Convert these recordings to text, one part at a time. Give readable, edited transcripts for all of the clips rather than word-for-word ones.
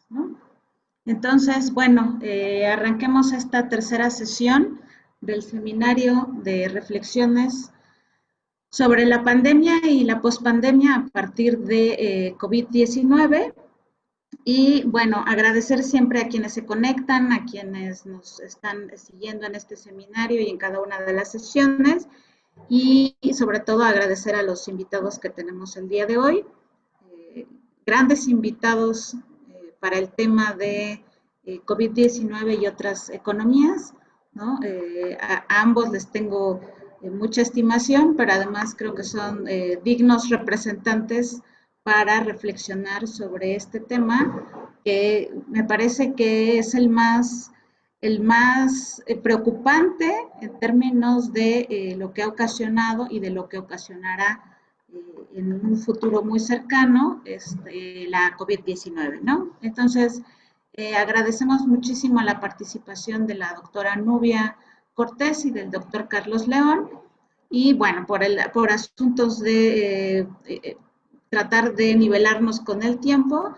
¿no? Entonces, bueno, arranquemos esta tercera sesión del seminario de reflexiones sobre la pandemia y la pospandemia a partir de COVID-19. Y bueno, agradecer siempre a quienes se conectan, a quienes nos están siguiendo en este seminario y en cada una de las sesiones. Y sobre todo agradecer a los invitados que tenemos el día de hoy. Grandes invitados para el tema de COVID-19 y otras economías, ¿no? A ambos les tengo mucha estimación, pero además creo que son dignos representantes para reflexionar sobre este tema, que me parece que es el más preocupante en términos de lo que ha ocasionado y de lo que ocasionará en un futuro muy cercano la COVID-19, ¿no? Entonces, agradecemos muchísimo la participación de la doctora Nubia Cortés y del doctor Carlos León. Y bueno, por asuntos de tratar de nivelarnos con el tiempo,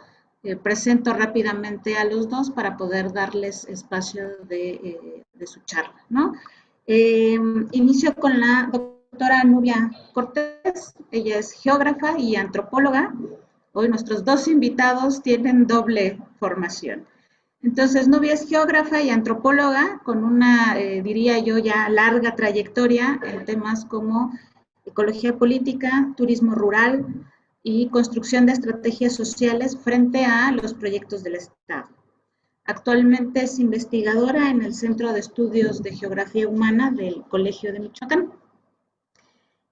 presento rápidamente a los dos para poder darles espacio de su charla, ¿no? Inicio con la doctora Nubia Cortés. Ella es geógrafa y antropóloga. Hoy nuestros dos invitados tienen doble formación. Entonces, Nubia es geógrafa y antropóloga con una, diría yo, ya larga trayectoria en temas como ecología política, turismo rural y construcción de estrategias sociales frente a los proyectos del Estado. Actualmente es investigadora en el Centro de Estudios de Geografía Humana del Colegio de Michoacán.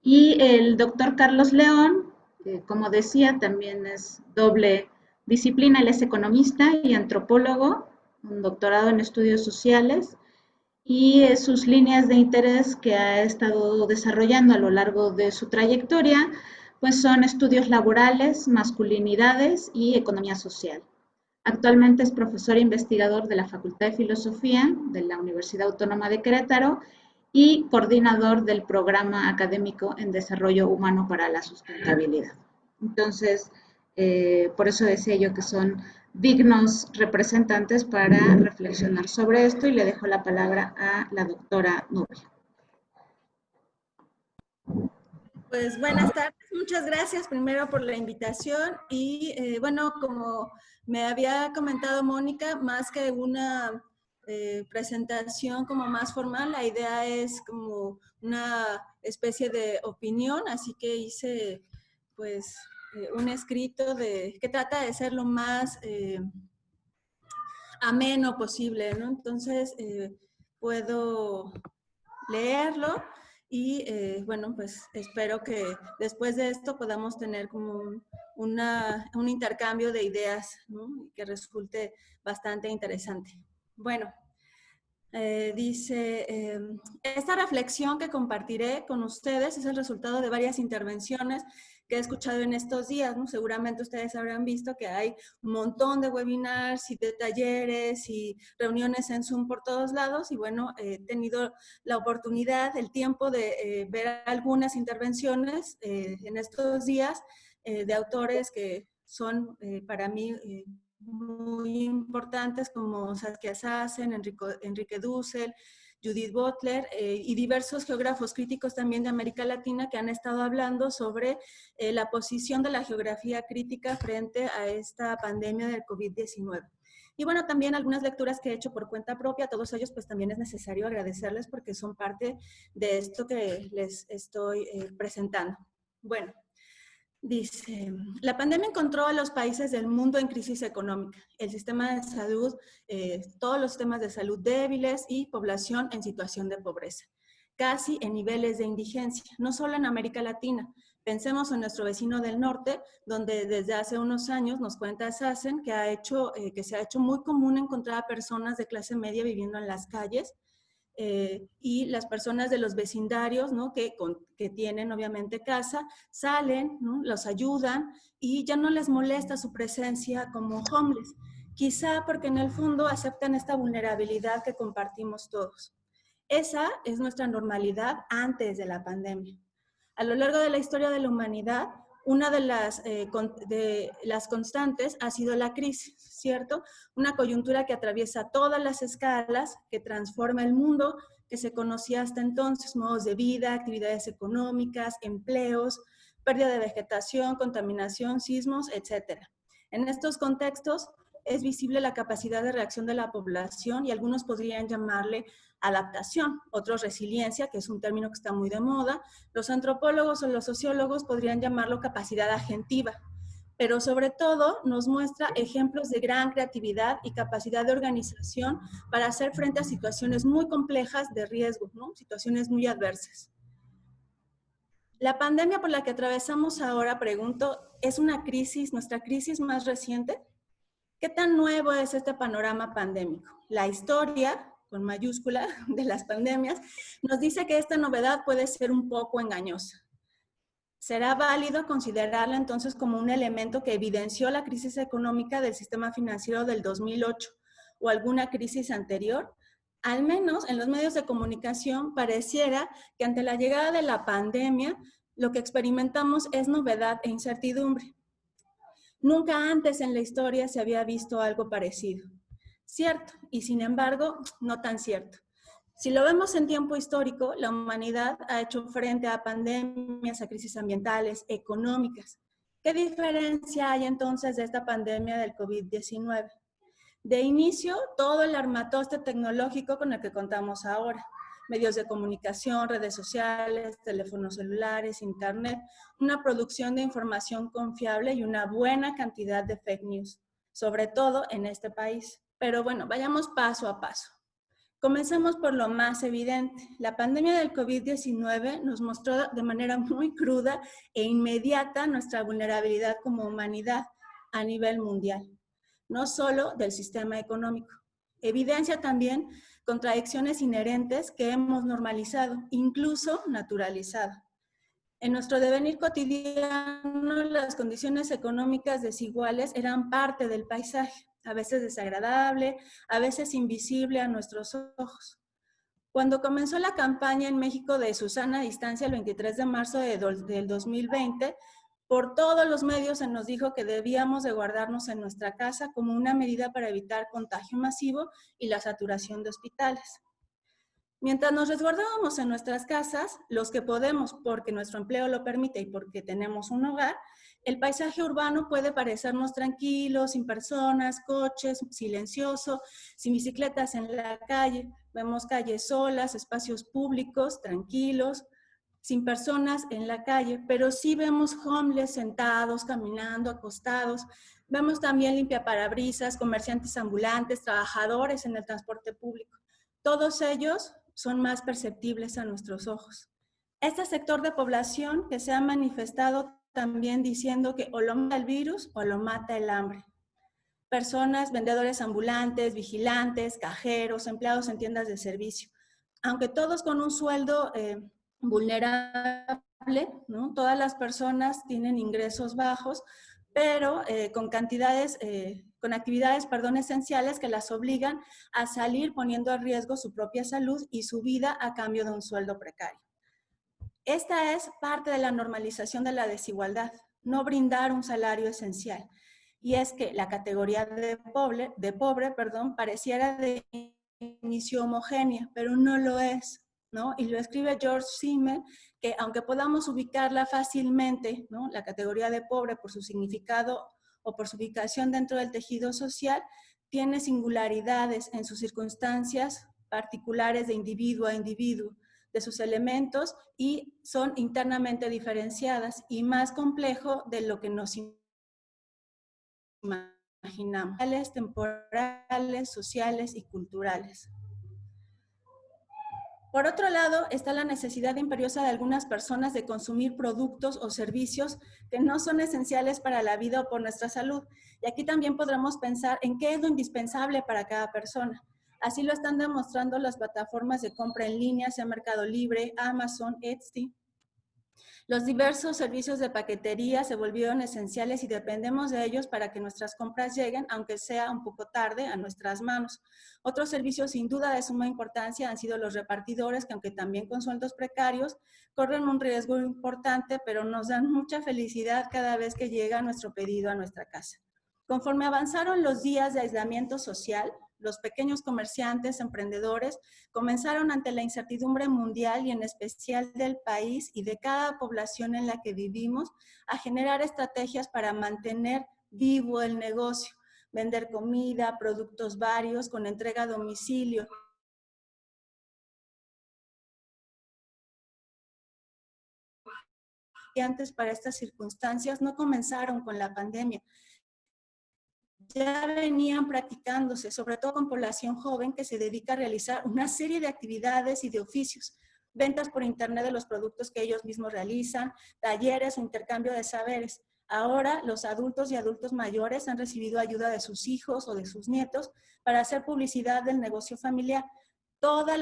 Y el doctor Carlos León, como decía, también es doble disciplina. Él es economista y antropólogo, un doctorado en estudios sociales, y sus líneas de interés que ha estado desarrollando a lo largo de su trayectoria, pues son estudios laborales, masculinidades y economía social. Actualmente es profesor e investigador de la Facultad de Filosofía de la Universidad Autónoma de Querétaro y coordinador del Programa Académico en Desarrollo Humano para la Sustentabilidad. Entonces, por eso decía yo que son dignos representantes para reflexionar sobre esto y le dejo la palabra a la doctora Nubia. Pues buenas tardes, muchas gracias primero por la invitación y bueno, como me había comentado Mónica, más que una presentación como más formal, la idea es como una especie de opinión, así que hice pues un escrito que trata de ser lo más ameno posible, ¿no? Entonces puedo leerlo. Y bueno, pues espero que después de esto podamos tener como un intercambio de ideas, ¿no? Que resulte bastante interesante. Bueno, dice, esta reflexión que compartiré con ustedes es el resultado de varias intervenciones que he escuchado en estos días, ¿no? Seguramente ustedes habrán visto que hay un montón de webinars y de talleres y reuniones en Zoom por todos lados y bueno, he tenido la oportunidad, el tiempo de ver algunas intervenciones en estos días de autores que son para mí muy importantes como Saskia Sassen, Enrique Dussel, Judith Butler y diversos geógrafos críticos también de América Latina que han estado hablando sobre la posición de la geografía crítica frente a esta pandemia del COVID-19. Y bueno, también algunas lecturas que he hecho por cuenta propia, a todos ellos pues también es necesario agradecerles porque son parte de esto que les estoy presentando. Bueno. Dice, la pandemia encontró a los países del mundo en crisis económica, el sistema de salud, todos los sistemas de salud débiles y población en situación de pobreza, casi en niveles de indigencia, no solo en América Latina. Pensemos en nuestro vecino del norte, donde desde hace unos años, nos cuenta Sassen, que se ha hecho muy común encontrar a personas de clase media viviendo en las calles, y las personas de los vecindarios, ¿no? que tienen obviamente casa, salen, ¿no? Los ayudan y ya no les molesta su presencia como homeless, quizá porque en el fondo aceptan esta vulnerabilidad que compartimos todos. Esa es nuestra normalidad antes de la pandemia. A lo largo de la historia de la humanidad, una de las constantes ha sido la crisis, ¿cierto? Una coyuntura que atraviesa todas las escalas, que transforma el mundo que se conocía hasta entonces, modos de vida, actividades económicas, empleos, pérdida de vegetación, contaminación, sismos, etc. En estos contextos es visible la capacidad de reacción de la población y algunos podrían llamarle adaptación, otros resiliencia, que es un término que está muy de moda. Los antropólogos o los sociólogos podrían llamarlo capacidad agentiva, pero sobre todo nos muestra ejemplos de gran creatividad y capacidad de organización para hacer frente a situaciones muy complejas de riesgo, ¿no? Situaciones muy adversas. La pandemia por la que atravesamos ahora, pregunto, ¿es una crisis, nuestra crisis más reciente? ¿Qué tan nuevo es este panorama pandémico? La historia, con mayúscula, de las pandemias, nos dice que esta novedad puede ser un poco engañosa. ¿Será válido considerarla entonces como un elemento que evidenció la crisis económica del sistema financiero del 2008 o alguna crisis anterior? Al menos en los medios de comunicación pareciera que ante la llegada de la pandemia lo que experimentamos es novedad e incertidumbre. Nunca antes en la historia se había visto algo parecido. Cierto, y sin embargo, no tan cierto. Si lo vemos en tiempo histórico, la humanidad ha hecho frente a pandemias, a crisis ambientales, económicas. ¿Qué diferencia hay entonces de esta pandemia del COVID-19? De inicio, todo el armatoste tecnológico con el que contamos ahora. Medios de comunicación, redes sociales, teléfonos celulares, internet, una producción de información confiable y una buena cantidad de fake news, sobre todo en este país. Pero bueno, vayamos paso a paso. Comencemos por lo más evidente. La pandemia del COVID-19 nos mostró de manera muy cruda e inmediata nuestra vulnerabilidad como humanidad a nivel mundial, no solo del sistema económico. Evidencia también contradicciones inherentes que hemos normalizado, incluso naturalizado. En nuestro devenir cotidiano, las condiciones económicas desiguales eran parte del paisaje, a veces desagradable, a veces invisible a nuestros ojos. Cuando comenzó la campaña en México de Susana Distancia el 23 de marzo del 2020, por todos los medios se nos dijo que debíamos de guardarnos en nuestra casa como una medida para evitar contagio masivo y la saturación de hospitales. Mientras nos resguardábamos en nuestras casas, los que podemos porque nuestro empleo lo permite y porque tenemos un hogar, el paisaje urbano puede parecernos tranquilo, sin personas, coches, silencioso, sin bicicletas en la calle. Vemos calles solas, espacios públicos, tranquilos, sin personas en la calle, pero sí vemos homeless sentados, caminando, acostados. Vemos también limpiaparabrisas, comerciantes ambulantes, trabajadores en el transporte público. Todos ellos son más perceptibles a nuestros ojos. Este sector de población que se ha manifestado también diciendo que o lo mata el virus o lo mata el hambre. Personas, vendedores ambulantes, vigilantes, cajeros, empleados en tiendas de servicio. Aunque todos con un sueldo vulnerable, ¿no? Todas las personas tienen ingresos bajos, pero con actividades esenciales que las obligan a salir poniendo a riesgo su propia salud y su vida a cambio de un sueldo precario. Esta es parte de la normalización de la desigualdad, no brindar un salario esencial. Y es que la categoría de pobre, pareciera de inicio homogénea, pero no lo es, ¿no? Y lo escribe George Simmel, que aunque podamos ubicarla fácilmente, ¿no? La categoría de pobre por su significado o por su ubicación dentro del tejido social, tiene singularidades en sus circunstancias particulares de individuo a individuo, de sus elementos, y son internamente diferenciadas y más complejo de lo que nos imaginamos, temporales, sociales y culturales. Por otro lado, está la necesidad imperiosa de algunas personas de consumir productos o servicios que no son esenciales para la vida o por nuestra salud. Y aquí también podremos pensar en qué es lo indispensable para cada persona. Así lo están demostrando las plataformas de compra en línea, sea Mercado Libre, Amazon, Etsy. Los diversos servicios de paquetería se volvieron esenciales y dependemos de ellos para que nuestras compras lleguen, aunque sea un poco tarde, a nuestras manos. Otros servicios sin duda de suma importancia han sido los repartidores, que aunque también con sueldos precarios, corren un riesgo importante, pero nos dan mucha felicidad cada vez que llega nuestro pedido a nuestra casa. Conforme avanzaron los días de aislamiento social, los pequeños comerciantes, emprendedores, comenzaron ante la incertidumbre mundial y en especial del país y de cada población en la que vivimos a generar estrategias para mantener vivo el negocio, vender comida, productos varios con entrega a domicilio. Y antes para estas circunstancias no comenzaron con la pandemia. Ya venían practicándose, sobre todo con población joven que se dedica a realizar una serie de actividades y de oficios, ventas por internet de los productos que ellos mismos realizan, talleres o intercambio de saberes. Ahora los adultos y adultos mayores han recibido ayuda de sus hijos o de sus nietos para hacer publicidad del negocio familiar, de toda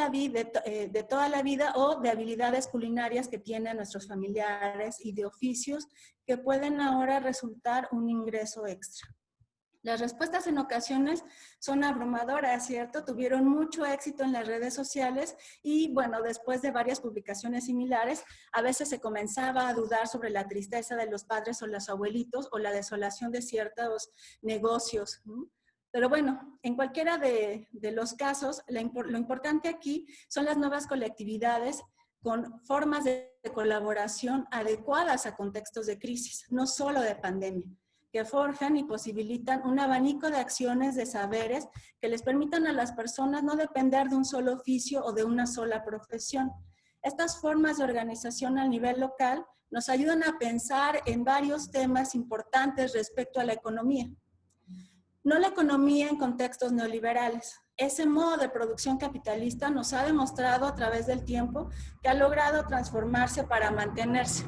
la vida o de habilidades culinarias que tienen nuestros familiares y de oficios que pueden ahora resultar un ingreso extra. Las respuestas en ocasiones son abrumadoras, ¿cierto? Tuvieron mucho éxito en las redes sociales y, bueno, después de varias publicaciones similares, a veces se comenzaba a dudar sobre la tristeza de los padres o los abuelitos o la desolación de ciertos negocios, ¿no? Pero bueno, en cualquiera de los casos, lo importante aquí son las nuevas colectividades con formas de colaboración adecuadas a contextos de crisis, no solo de pandemia, que forjan y posibilitan un abanico de acciones, de saberes, que les permitan a las personas no depender de un solo oficio o de una sola profesión. Estas formas de organización a nivel local nos ayudan a pensar en varios temas importantes respecto a la economía. No la economía en contextos neoliberales. Ese modo de producción capitalista nos ha demostrado a través del tiempo que ha logrado transformarse para mantenerse.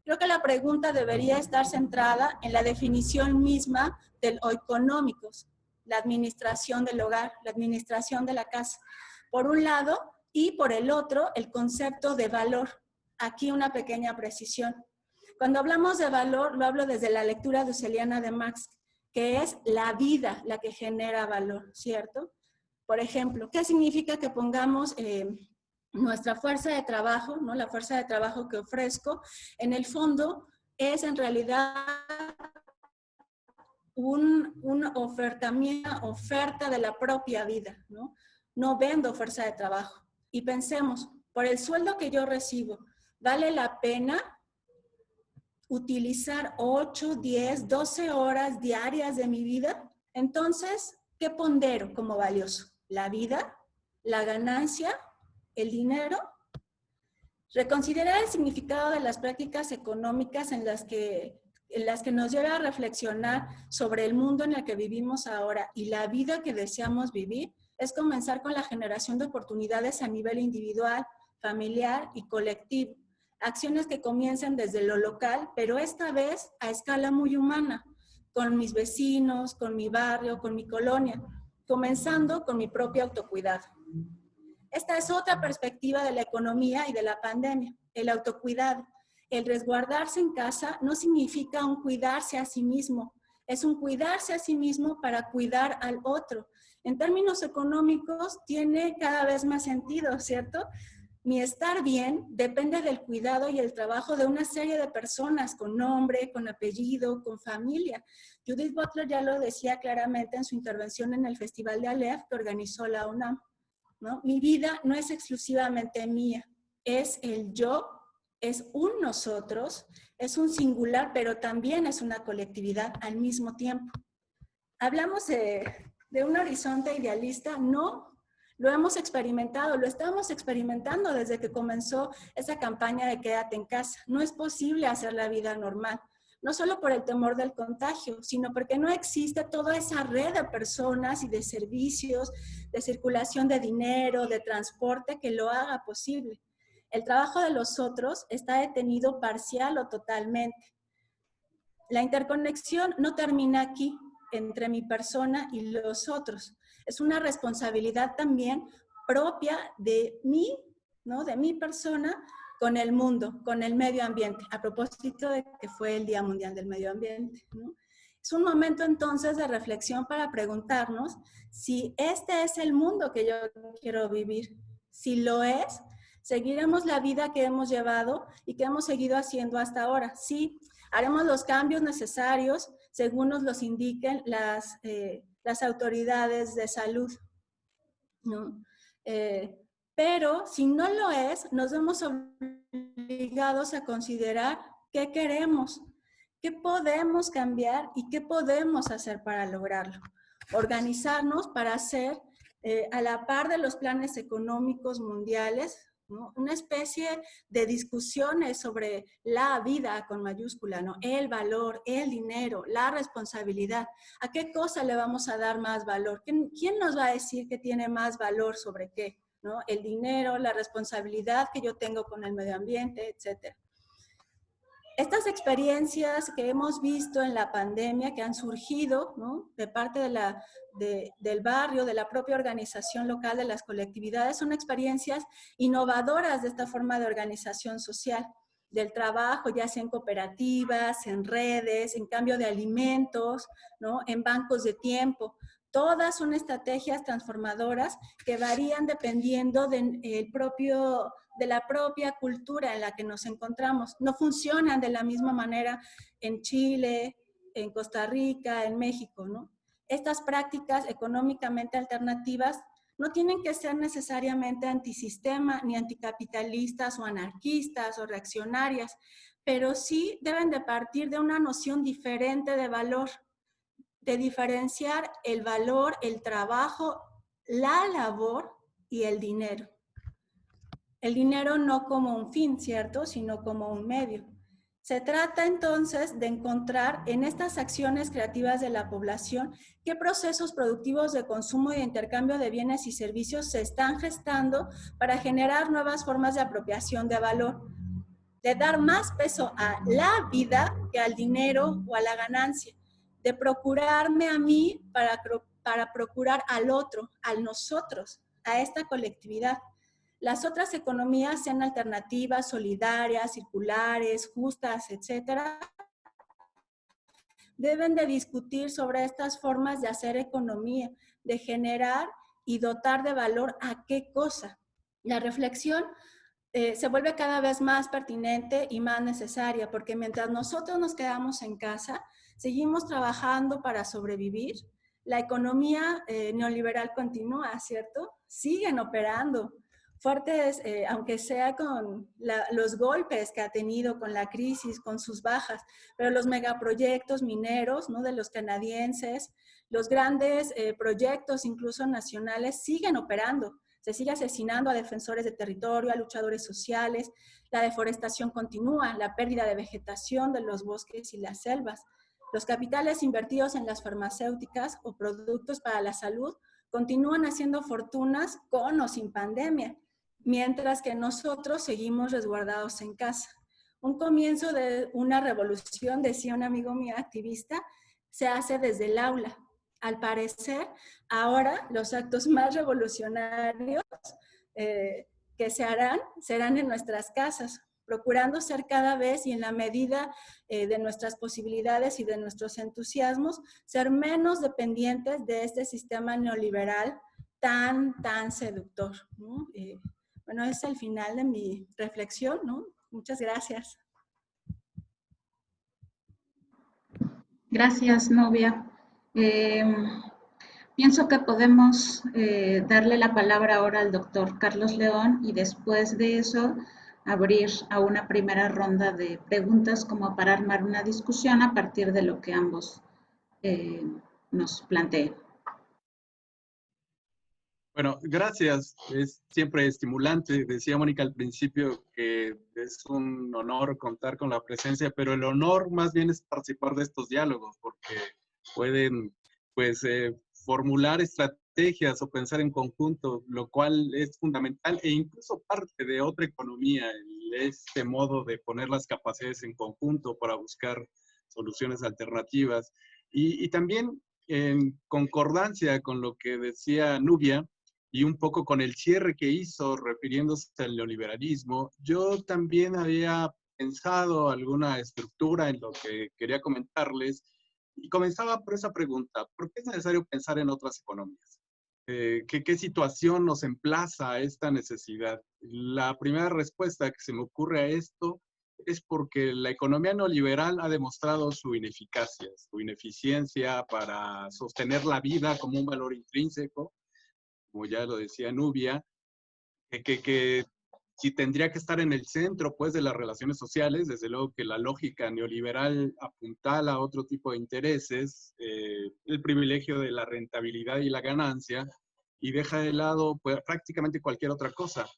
Creo que la pregunta debería estar centrada en la definición misma del oikonomicos, la administración del hogar, la administración de la casa, por un lado, y por el otro, el concepto de valor. Aquí una pequeña precisión. Cuando hablamos de valor, lo hablo desde la lectura de Husserliana de Marx, que es la vida la que genera valor, ¿cierto? Por ejemplo, ¿qué significa que pongamos nuestra fuerza de trabajo, ¿no? La fuerza de trabajo que ofrezco, en el fondo es en realidad una oferta de la propia vida, ¿no? No vendo fuerza de trabajo. Y pensemos, por el sueldo que yo recibo, ¿vale la pena utilizar 8, 10, 12 horas diarias de mi vida? Entonces, ¿qué pondero como valioso? ¿La vida? ¿La ganancia? ¿El dinero? Reconsiderar el significado de las prácticas económicas en las que nos lleva a reflexionar sobre el mundo en el que vivimos ahora y la vida que deseamos vivir es comenzar con la generación de oportunidades a nivel individual, familiar y colectivo. Acciones que comiencen desde lo local, pero esta vez a escala muy humana, con mis vecinos, con mi barrio, con mi colonia, comenzando con mi propio autocuidado. Esta es otra perspectiva de la economía y de la pandemia, el autocuidado. El resguardarse en casa no significa un cuidarse a sí mismo, es un cuidarse a sí mismo para cuidar al otro. En términos económicos tiene cada vez más sentido, ¿cierto? Mi estar bien depende del cuidado y el trabajo de una serie de personas con nombre, con apellido, con familia. Judith Butler ya lo decía claramente en su intervención en el Festival de Aleph que organizó la UNAM, ¿no? Mi vida no es exclusivamente mía, es el yo, es un nosotros, es un singular, pero también es una colectividad al mismo tiempo. Hablamos de un horizonte idealista, no. Lo hemos experimentado, lo estamos experimentando desde que comenzó esa campaña de quédate en casa. No es posible hacer la vida normal, no solo por el temor del contagio, sino porque no existe toda esa red de personas y de servicios, de circulación de dinero, de transporte que lo haga posible. El trabajo de los otros está detenido parcial o totalmente. La interconexión no termina aquí, entre mi persona y los otros. Es una responsabilidad también propia de mí, ¿no? De mi persona, con el mundo, con el medio ambiente, a propósito de que fue el Día Mundial del Medio Ambiente, ¿no? Es un momento entonces de reflexión para preguntarnos si este es el mundo que yo quiero vivir. Si lo es, seguiremos la vida que hemos llevado y que hemos seguido haciendo hasta ahora. Sí, haremos los cambios necesarios según nos los indiquen las autoridades de salud, ¿no? Pero si no lo es, nos vemos obligados a considerar qué queremos, qué podemos cambiar y qué podemos hacer para lograrlo. Organizarnos para hacer, a la par de los planes económicos mundiales, ¿no?, una especie de discusiones sobre la vida con mayúscula, ¿no? El valor, el dinero, la responsabilidad. ¿A qué cosa le vamos a dar más valor? ¿Quién nos va a decir que tiene más valor sobre qué? ¿No? El dinero, la responsabilidad que yo tengo con el medio ambiente, etc. Estas experiencias que hemos visto en la pandemia, que han surgido, ¿no?, de parte del barrio, de la propia organización local, de las colectividades, son experiencias innovadoras de esta forma de organización social, del trabajo, ya sea en cooperativas, en redes, en cambio de alimentos, ¿no?, en bancos de tiempo. Todas son estrategias transformadoras que varían dependiendo de la propia cultura en la que nos encontramos. No funcionan de la misma manera en Chile, en Costa Rica, en México, ¿no? Estas prácticas económicamente alternativas no tienen que ser necesariamente antisistema, ni anticapitalistas o anarquistas o reaccionarias, pero sí deben de partir de una noción diferente de valor, de diferenciar el valor, el trabajo, la labor y el dinero. El dinero no como un fin, ¿cierto?, sino como un medio. Se trata entonces de encontrar en estas acciones creativas de la población qué procesos productivos de consumo y de intercambio de bienes y servicios se están gestando para generar nuevas formas de apropiación de valor, de dar más peso a la vida que al dinero o a la ganancia, de procurarme a mí para procurar al otro, al nosotros, a esta colectividad. Las otras economías, sean alternativas, solidarias, circulares, justas, etcétera, deben de discutir sobre estas formas de hacer economía, de generar y dotar de valor a qué cosa. La reflexión se vuelve cada vez más pertinente y más necesaria, porque mientras nosotros nos quedamos en casa, seguimos trabajando para sobrevivir. La economía neoliberal continúa, ¿cierto? Siguen operando fuertes, aunque sea con los golpes que ha tenido, con la crisis, con sus bajas, pero los megaproyectos mineros, ¿no?, de los canadienses, los grandes proyectos incluso nacionales siguen operando. Se sigue asesinando a defensores de territorio, a luchadores sociales, la deforestación continúa, la pérdida de vegetación de los bosques y las selvas. Los capitales invertidos en las farmacéuticas o productos para la salud continúan haciendo fortunas con o sin pandemia, mientras que nosotros seguimos resguardados en casa. Un comienzo de una revolución, decía un amigo mío activista, se hace desde el aula. Al parecer, ahora los actos más revolucionarios que se harán serán en nuestras casas, procurando ser cada vez y en la medida de nuestras posibilidades y de nuestros entusiasmos, ser menos dependientes de este sistema neoliberal tan seductor, ¿no? Bueno, es el final de mi reflexión, ¿no? Muchas gracias. Gracias, Novia. Pienso que podemos darle la palabra ahora al doctor Carlos León y después de eso abrir a una primera ronda de preguntas como para armar una discusión a partir de lo que ambos nos planteen. Bueno, gracias. Es siempre estimulante. Decía Mónica al principio que es un honor contar con la presencia, pero el honor más bien es participar de estos diálogos, porque pueden, pues, formular estrategias o pensar en conjunto, lo cual es fundamental e incluso parte de otra economía, este modo de poner las capacidades en conjunto para buscar soluciones alternativas. Y también en concordancia con lo que decía Nubia, y un poco con el cierre que hizo refiriéndose al neoliberalismo, yo también había pensado alguna estructura en lo que quería comentarles y comenzaba por esa pregunta: ¿por qué es necesario pensar en otras economías? ¿Qué situación nos emplaza a esta necesidad? La primera respuesta que se me ocurre a esto es porque la economía neoliberal ha demostrado su ineficacia, su ineficiencia para sostener la vida como un valor intrínseco, como ya lo decía Nubia, que si tendría que estar en el centro, pues, de las relaciones sociales. Desde luego que la lógica neoliberal apuntala a otro tipo de intereses, el privilegio de la rentabilidad y la ganancia, y deja de lado, pues, prácticamente cualquier otra cosa.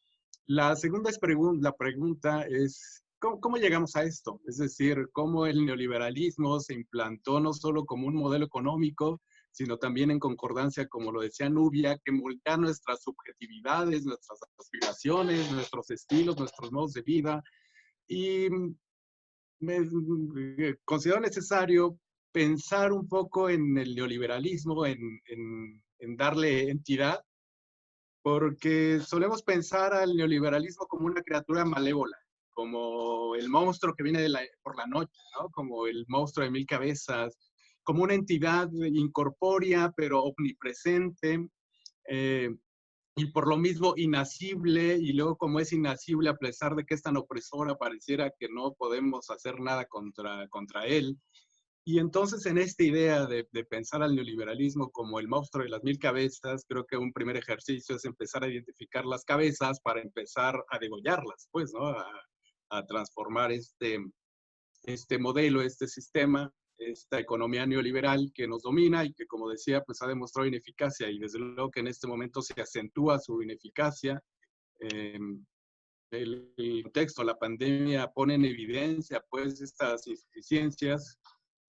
La segunda la pregunta es, ¿cómo llegamos a esto? Es decir, ¿cómo el neoliberalismo se implantó no solo como un modelo económico, sino también en concordancia, como lo decía Nubia, que moldea nuestras subjetividades, nuestras aspiraciones, nuestros estilos, nuestros modos de vida? Y considero necesario pensar un poco en el neoliberalismo, en darle entidad, porque solemos pensar al neoliberalismo como una criatura malévola, como el monstruo que viene por la noche, ¿no? Como el monstruo de 1000 cabezas, como una entidad incorpórea pero omnipresente, eh, y por lo mismo inasible, y luego como es inasible a pesar de que es tan opresora, pareciera que no podemos hacer nada contra él. Y entonces, en esta idea de pensar al neoliberalismo como el monstruo de las 1000 cabezas, creo que un primer ejercicio es empezar a identificar las cabezas para empezar a degollarlas, pues, ¿no? A transformar este modelo, este sistema, esta economía neoliberal que nos domina y que, como decía, pues ha demostrado ineficacia, y desde luego que en este momento se acentúa su ineficacia. Eh, el contexto, la pandemia pone en evidencia, pues, estas insuficiencias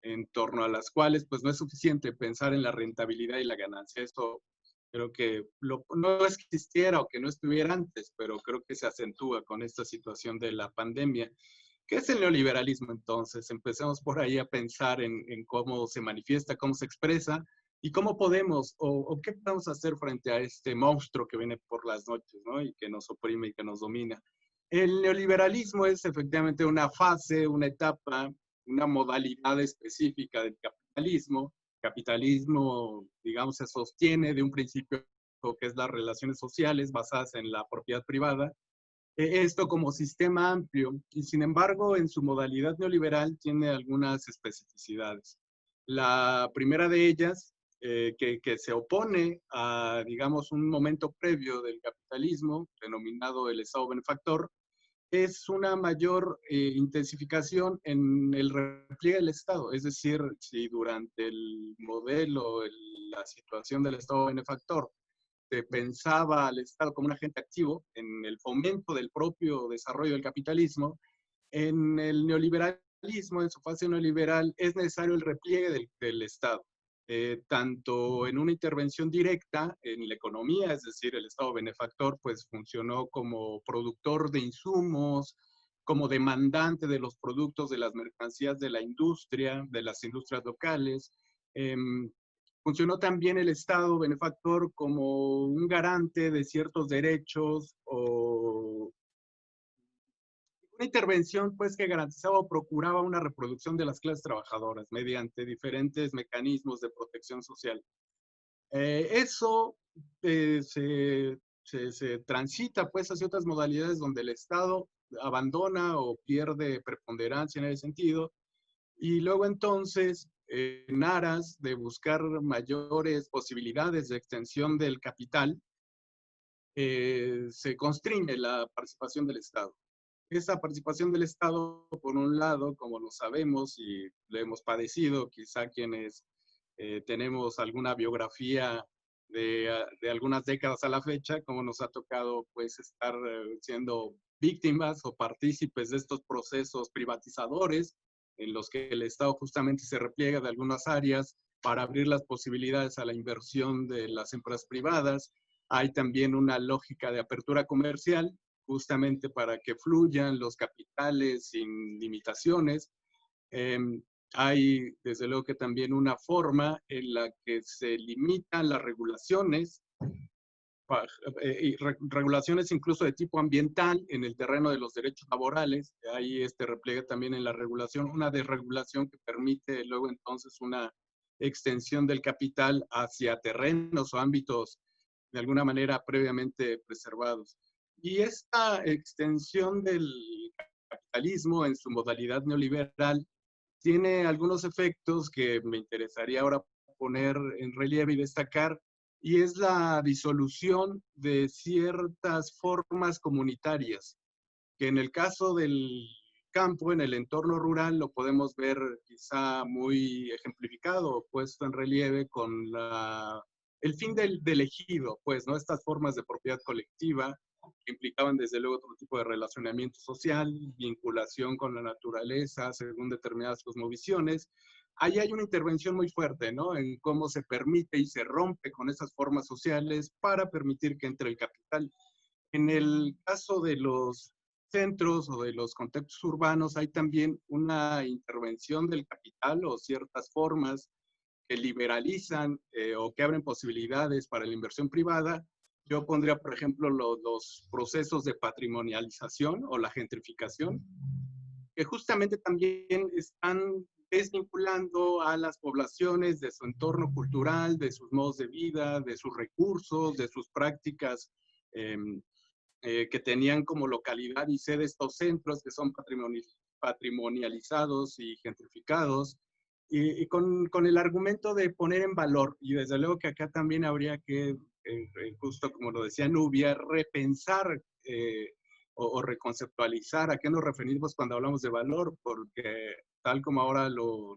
en torno a las cuales, pues, no es suficiente pensar en la rentabilidad y la ganancia. Esto creo que no existiera o que no estuviera antes, pero creo que se acentúa con esta situación de la pandemia. ¿Qué es el neoliberalismo entonces? Empecemos por ahí a pensar en cómo se manifiesta, cómo se expresa y cómo podemos o qué podemos hacer frente a este monstruo que viene por las noches, ¿no? Y que nos oprime y que nos domina. El neoliberalismo es efectivamente una fase, una etapa, una modalidad específica del capitalismo. El capitalismo, digamos, se sostiene de un principio que es las relaciones sociales basadas en la propiedad privada. Esto como sistema amplio, y sin embargo en su modalidad neoliberal tiene algunas especificidades. La primera de ellas, que se opone a, digamos, un momento previo del capitalismo, denominado el Estado benefactor, es una mayor intensificación en el repliegue del Estado. Es decir, si durante el modelo, la situación del Estado benefactor, se pensaba al Estado como un agente activo en el fomento del propio desarrollo del capitalismo, en el neoliberalismo, en su fase neoliberal, es necesario el repliegue del Estado. Tanto en una intervención directa en la economía, es decir, el Estado benefactor pues funcionó como productor de insumos, como demandante de los productos, de las mercancías de la industria, de las industrias locales. Funcionó también el Estado benefactor como un garante de ciertos derechos o una intervención, pues, que garantizaba o procuraba una reproducción de las clases trabajadoras mediante diferentes mecanismos de protección social. Eso se transita, pues, hacia otras modalidades donde el Estado abandona o pierde preponderancia en ese sentido, y luego entonces, en aras de buscar mayores posibilidades de extensión del capital, se constriñe la participación del Estado. Esa participación del Estado, por un lado, como lo sabemos y lo hemos padecido, quizá quienes tenemos alguna biografía de algunas décadas a la fecha, como nos ha tocado pues estar siendo víctimas o partícipes de estos procesos privatizadores en los que el Estado justamente se repliega de algunas áreas para abrir las posibilidades a la inversión de las empresas privadas. Hay también una lógica de apertura comercial justamente para que fluyan los capitales sin limitaciones. Eh, Hay, desde luego, que también una forma en la que se limitan las regulaciones regulaciones incluso de tipo ambiental en el terreno de los derechos laborales. Hay este repliegue también en la regulación, una desregulación que permite luego entonces una extensión del capital hacia terrenos o ámbitos de alguna manera previamente preservados. Y esta extensión del capitalismo en su modalidad neoliberal tiene algunos efectos que me interesaría ahora poner en relieve y destacar, y es la disolución de ciertas formas comunitarias, que en el caso del campo, en el entorno rural, lo podemos ver quizá muy ejemplificado, puesto en relieve con el fin del ejido, pues, ¿no? Estas formas de propiedad colectiva que implicaban desde luego otro tipo de relacionamiento social, vinculación con la naturaleza, según determinadas cosmovisiones. Ahí hay una intervención muy fuerte, ¿no? En cómo se permite y se rompe con esas formas sociales para permitir que entre el capital. En el caso de los centros o de los contextos urbanos hay también una intervención del capital o ciertas formas que liberalizan o que abren posibilidades para la inversión privada. Yo pondría, por ejemplo, los procesos de patrimonialización o la gentrificación, que justamente también están desvinculando a las poblaciones de su entorno cultural, de sus modos de vida, de sus recursos, de sus prácticas eh, que tenían como localidad y sede estos centros que son patrimonializados y gentrificados, y con el argumento de poner en valor, y desde luego que acá también habría que, justo como lo decía Nubia, repensar o reconceptualizar a qué nos referimos cuando hablamos de valor, porque tal como ahora lo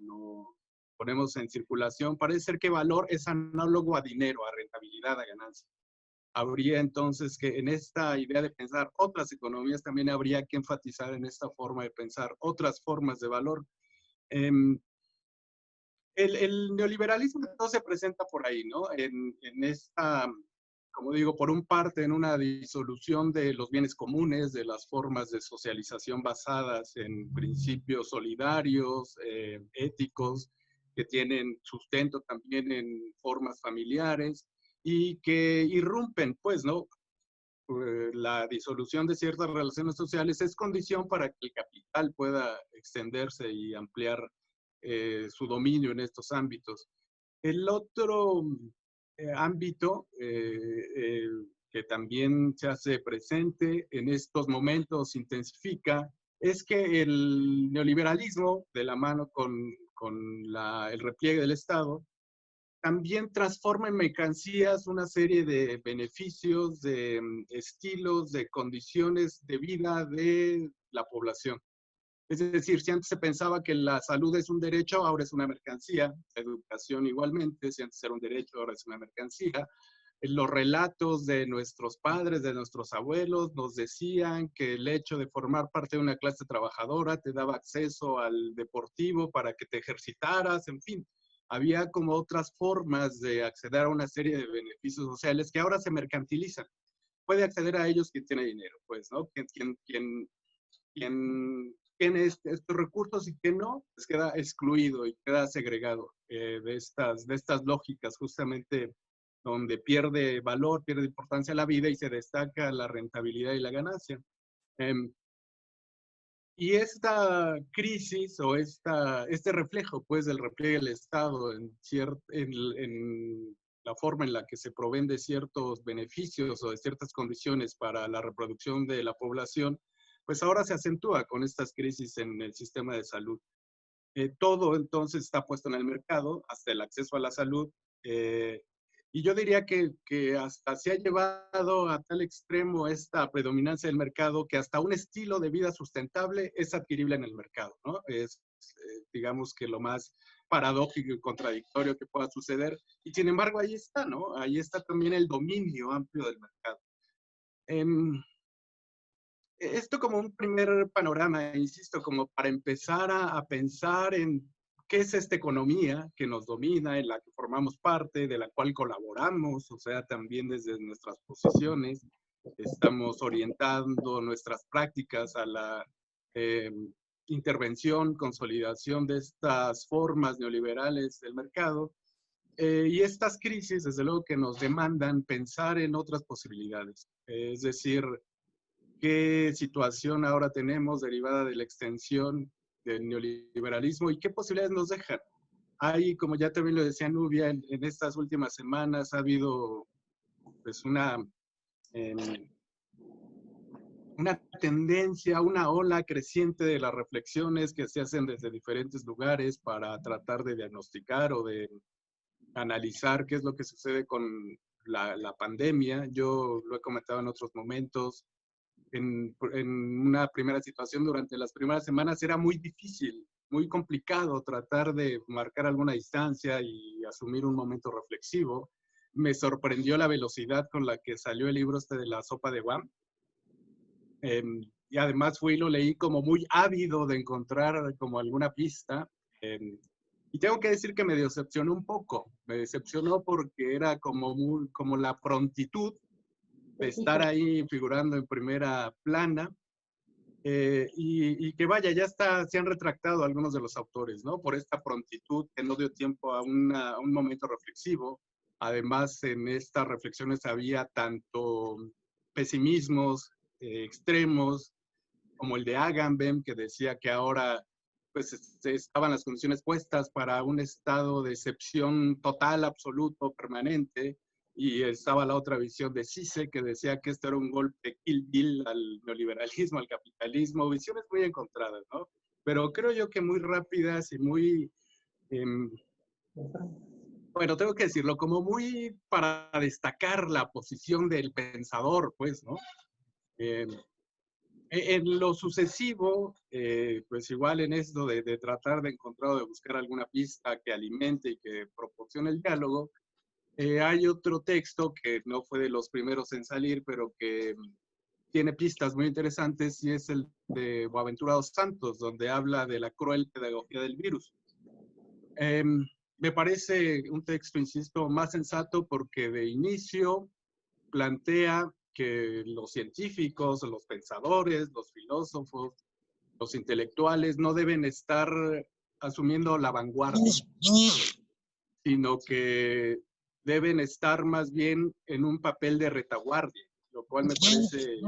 ponemos en circulación, parece ser que valor es análogo a dinero, a rentabilidad, a ganancia. Habría entonces que en esta idea de pensar otras economías también habría que enfatizar en esta forma de pensar otras formas de valor. El neoliberalismo entonces se presenta por ahí, ¿no? En esta, como digo, por un parte en una disolución de los bienes comunes, de las formas de socialización basadas en principios solidarios, éticos, que tienen sustento también en formas familiares y que irrumpen, pues, ¿no? La disolución de ciertas relaciones sociales es condición para que el capital pueda extenderse y ampliar su dominio en estos ámbitos. El otro ámbito que también se hace presente en estos momentos, se intensifica, es que el neoliberalismo, de la mano con el repliegue del Estado, también transforma en mercancías una serie de beneficios, de estilos, de condiciones de vida de la población. Es decir, si antes se pensaba que la salud es un derecho, ahora es una mercancía. La educación igualmente, si antes era un derecho, ahora es una mercancía. Los relatos de nuestros padres, de nuestros abuelos, nos decían que el hecho de formar parte de una clase trabajadora te daba acceso al deportivo para que te ejercitaras, en fin. Había como otras formas de acceder a una serie de beneficios sociales que ahora se mercantilizan. Puede acceder a ellos quien tiene dinero, pues, ¿no? Quien tiene estos recursos y quien no, pues queda excluido y queda segregado de estas lógicas, justamente donde pierde valor, pierde importancia la vida y se destaca la rentabilidad y la ganancia. Y esta crisis o este reflejo, pues, del repliegue del Estado en la forma en la que se proveen de ciertos beneficios o de ciertas condiciones para la reproducción de la población, pues ahora se acentúa con estas crisis en el sistema de salud. Todo entonces está puesto en el mercado, hasta el acceso a la salud, y yo diría que hasta se ha llevado a tal extremo esta predominancia del mercado que hasta un estilo de vida sustentable es adquirible en el mercado, ¿no? Es, digamos que lo más paradójico y contradictorio que pueda suceder. Y sin embargo, ahí está, ¿no? Ahí está también el dominio amplio del mercado. Esto como un primer panorama, insisto, como para empezar a pensar en qué es esta economía que nos domina, en la que formamos parte, de la cual colaboramos, o sea, también desde nuestras posiciones, estamos orientando nuestras prácticas a la intervención, consolidación de estas formas neoliberales del mercado. Y estas crisis, desde luego, que nos demandan pensar en otras posibilidades. Es decir, qué situación ahora tenemos derivada de la extensión del neoliberalismo y qué posibilidades nos dejan. Hay, como ya también lo decía Nubia, en estas últimas semanas ha habido pues una tendencia, una ola creciente de las reflexiones que se hacen desde diferentes lugares para tratar de diagnosticar o de analizar qué es lo que sucede con la pandemia. Yo lo he comentado en otros momentos. En una primera situación, durante las primeras semanas, era muy difícil, muy complicado tratar de marcar alguna distancia y asumir un momento reflexivo. Me sorprendió la velocidad con la que salió el libro de la sopa de Guam. Y además fui y lo leí como muy ávido de encontrar como alguna pista. Y tengo que decir que me decepcionó un poco. Me decepcionó porque era como la prontitud de estar ahí figurando en primera plana. Y que vaya, se han retractado algunos de los autores, ¿no? Por esta prontitud que no dio tiempo a un momento reflexivo. Además, en estas reflexiones había tanto pesimismos extremos, como el de Agamben, que decía que ahora pues estaban las condiciones puestas para un estado de excepción total, absoluto, permanente, y estaba la otra visión de Zizek, que decía que esto era un golpe kill bill al neoliberalismo, al capitalismo, visiones muy encontradas, ¿no? Pero creo yo que muy rápidas y muy, bueno, tengo que decirlo, como muy para destacar la posición del pensador, pues, ¿no? En lo sucesivo, pues igual en esto de tratar de encontrar o de buscar alguna pista que alimente y que proporcione el diálogo, hay otro texto que no fue de los primeros en salir, pero que tiene pistas muy interesantes, y es el de Boaventura dos Santos, donde habla de la cruel pedagogía del virus. Me parece un texto, insisto, más sensato porque de inicio plantea que los científicos, los pensadores, los filósofos, los intelectuales no deben estar asumiendo la vanguardia, sino que deben estar más bien en un papel de retaguardia, lo cual me parece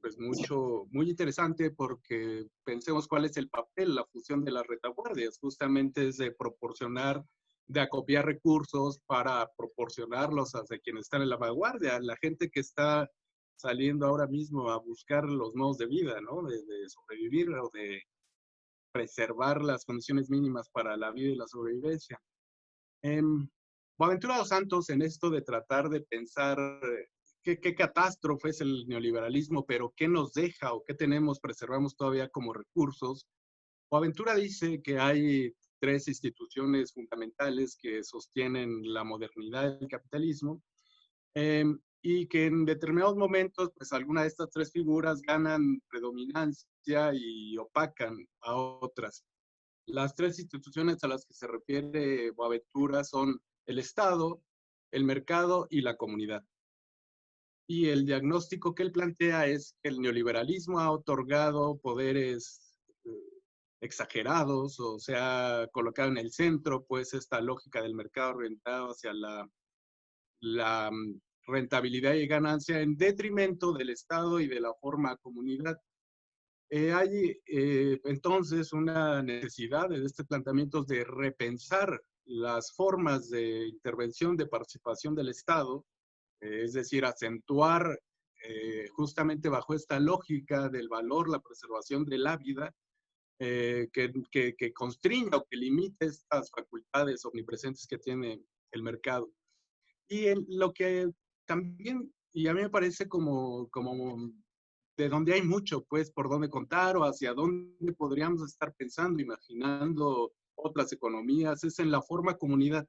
pues muy interesante, porque pensemos cuál es el papel, la función de las retaguardias. Justamente es de proporcionar, de acopiar recursos para proporcionarlos hacia quienes están en la vanguardia, la gente que está saliendo ahora mismo a buscar los modos de vida, ¿no? De sobrevivir o de preservar las condiciones mínimas para la vida y la sobrevivencia. Boaventura dos Santos, en esto de tratar de pensar qué catástrofe es el neoliberalismo, pero qué nos deja o qué preservamos todavía como recursos, Boaventura dice que hay tres instituciones fundamentales que sostienen la modernidad del capitalismo, y que en determinados momentos, pues alguna de estas tres figuras ganan predominancia y opacan a otras. Las tres instituciones a las que se refiere Boaventura son el Estado, el mercado y la comunidad. Y el diagnóstico que él plantea es que el neoliberalismo ha otorgado poderes exagerados, o se ha colocado en el centro, pues, esta lógica del mercado orientado hacia la rentabilidad y ganancia en detrimento del Estado y de la forma comunidad. Hay entonces una necesidad de este planteamiento de repensar las formas de intervención, de participación del Estado, es decir, acentuar justamente bajo esta lógica del valor, la preservación de la vida, que constriña o que limite estas facultades omnipresentes que tiene el mercado. Y lo que también, y a mí me parece como de donde hay mucho, pues, por dónde contar o hacia dónde podríamos estar pensando, imaginando otras economías, es en la forma comunidad.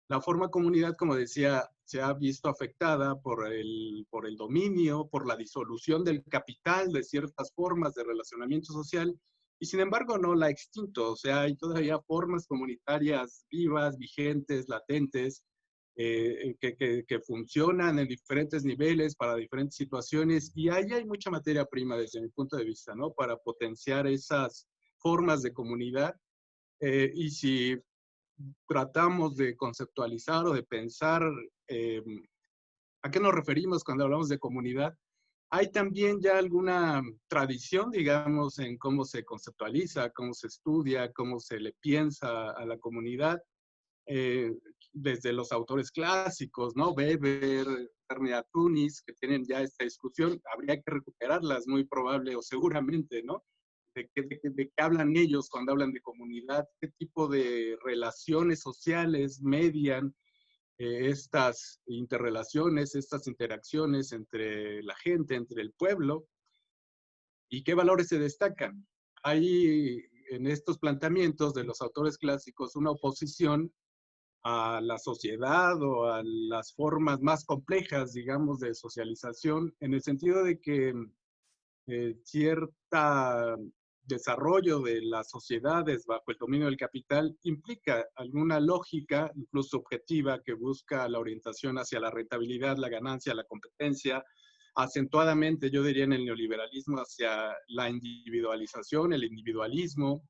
La forma comunidad, como decía, se ha visto afectada por el dominio, por la disolución del capital, de ciertas formas de relacionamiento social, y sin embargo no la ha extinto. O sea, hay todavía formas comunitarias vivas, vigentes, latentes, que funcionan en diferentes niveles para diferentes situaciones, y ahí hay mucha materia prima desde mi punto de vista, ¿no? Para potenciar esas formas de comunidad. Y si tratamos de conceptualizar o de pensar a qué nos referimos cuando hablamos de comunidad, hay también ya alguna tradición, digamos, en cómo se conceptualiza, cómo se estudia, cómo se le piensa a la comunidad, eh, desde los autores clásicos, ¿no? Weber, Bernard Tunis, que tienen ya esta discusión, habría que recuperarlas, muy probable o seguramente, ¿no? De qué hablan ellos cuando hablan de comunidad, qué tipo de relaciones sociales median estas interrelaciones, estas interacciones entre la gente, entre el pueblo, y qué valores se destacan. Hay en estos planteamientos de los autores clásicos una oposición a la sociedad o a las formas más complejas, digamos, de socialización, en el sentido de que cierta desarrollo de las sociedades bajo el dominio del capital implica alguna lógica, incluso objetiva, que busca la orientación hacia la rentabilidad, la ganancia, la competencia, acentuadamente, yo diría, en el neoliberalismo, hacia la individualización, el individualismo,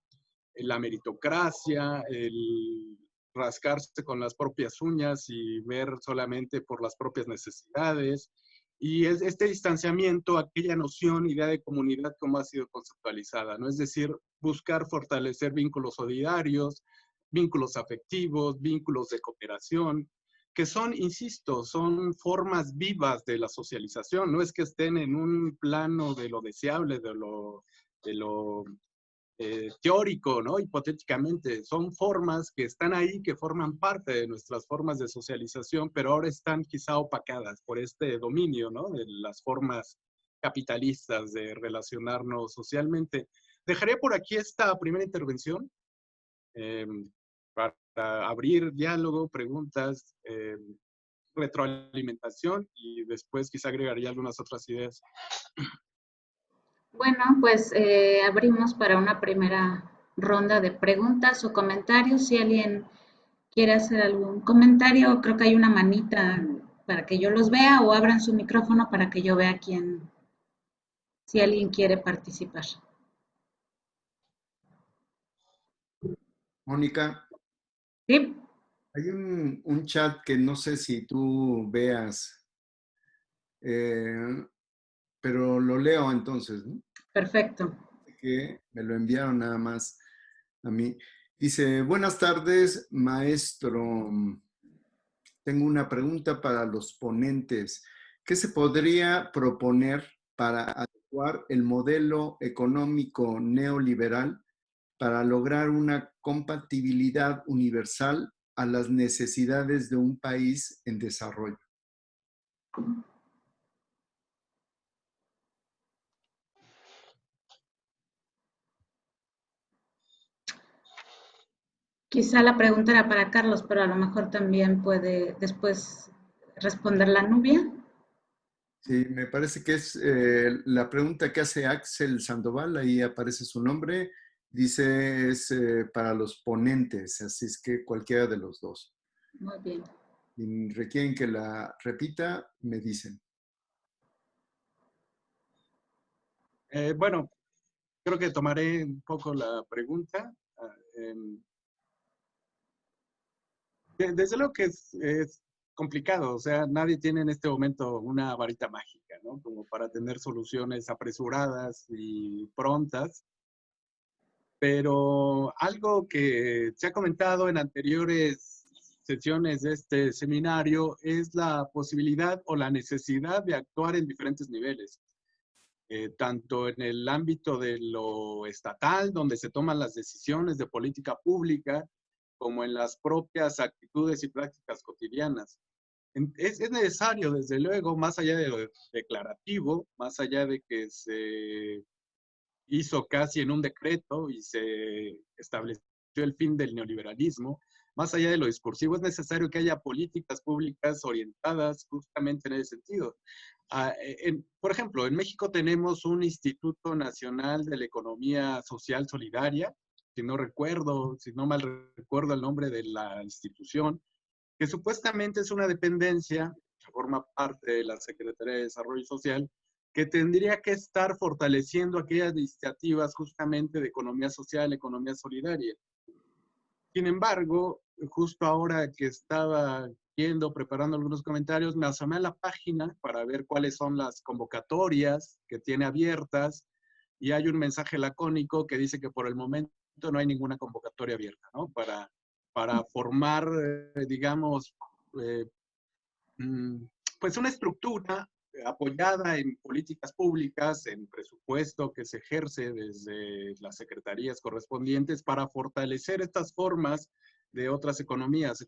la meritocracia, el rascarse con las propias uñas y ver solamente por las propias necesidades. Y es este distanciamiento, aquella noción, idea de comunidad, como ha sido conceptualizada, ¿no? Es decir, buscar fortalecer vínculos solidarios, vínculos afectivos, vínculos de cooperación, que son, insisto, son formas vivas de la socialización, no es que estén en un plano de lo deseable, de lo teórico, ¿no? Hipotéticamente, son formas que están ahí, que forman parte de nuestras formas de socialización, pero ahora están quizá opacadas por este dominio, ¿no? De las formas capitalistas de relacionarnos socialmente. Dejaré por aquí esta primera intervención eh, para abrir diálogo, preguntas, retroalimentación y después quizá agregaría algunas otras ideas. Bueno, pues abrimos para una primera ronda de preguntas o comentarios. Si alguien quiere hacer algún comentario, creo que hay una manita para que yo los vea o abran su micrófono para que yo vea quién, si alguien quiere participar. Mónica, ¿Sí? hay un chat que no sé si tú veas, pero lo leo entonces, ¿no? Perfecto. Que me lo enviaron nada más a mí. Dice, buenas tardes, maestro. Tengo una pregunta para los ponentes. ¿Qué se podría proponer para adecuar el modelo económico neoliberal para lograr una compatibilidad universal a las necesidades de un país en desarrollo? Quizá la pregunta era para Carlos, pero a lo mejor también puede después responder la Nubia. Sí, me parece que es la pregunta que hace Axel Sandoval, ahí aparece su nombre, dice es para los ponentes, así es que cualquiera de los dos. Muy bien. Si requieren que la repita, me dicen. Bueno, creo que tomaré un poco la pregunta. Desde luego que es complicado, o sea, nadie tiene en este momento una varita mágica, ¿no? Como para tener soluciones apresuradas y prontas, pero algo que se ha comentado en anteriores sesiones de este seminario es la posibilidad o la necesidad de actuar en diferentes niveles. Tanto en el ámbito de lo estatal, donde se toman las decisiones de política pública, como en las propias actitudes y prácticas cotidianas. Es necesario, desde luego, más allá de lo declarativo, más allá de que se hizo casi en un decreto y se estableció el fin del neoliberalismo, más allá de lo discursivo, es necesario que haya políticas públicas orientadas justamente en ese sentido. Por ejemplo, en México tenemos un Instituto Nacional de la Economía Social Solidaria, si no mal recuerdo el nombre de la institución, que supuestamente es una dependencia que forma parte de la Secretaría de Desarrollo Social, que tendría que estar fortaleciendo aquellas iniciativas justamente de economía social, economía solidaria. Sin embargo, justo ahora que estaba preparando algunos comentarios, me asomé a la página para ver cuáles son las convocatorias que tiene abiertas y hay un mensaje lacónico que dice que por el momento no hay ninguna convocatoria abierta, ¿no? Para formar, digamos, eh, pues una estructura apoyada en políticas públicas, en presupuesto que se ejerce desde las secretarías correspondientes para fortalecer estas formas de otras economías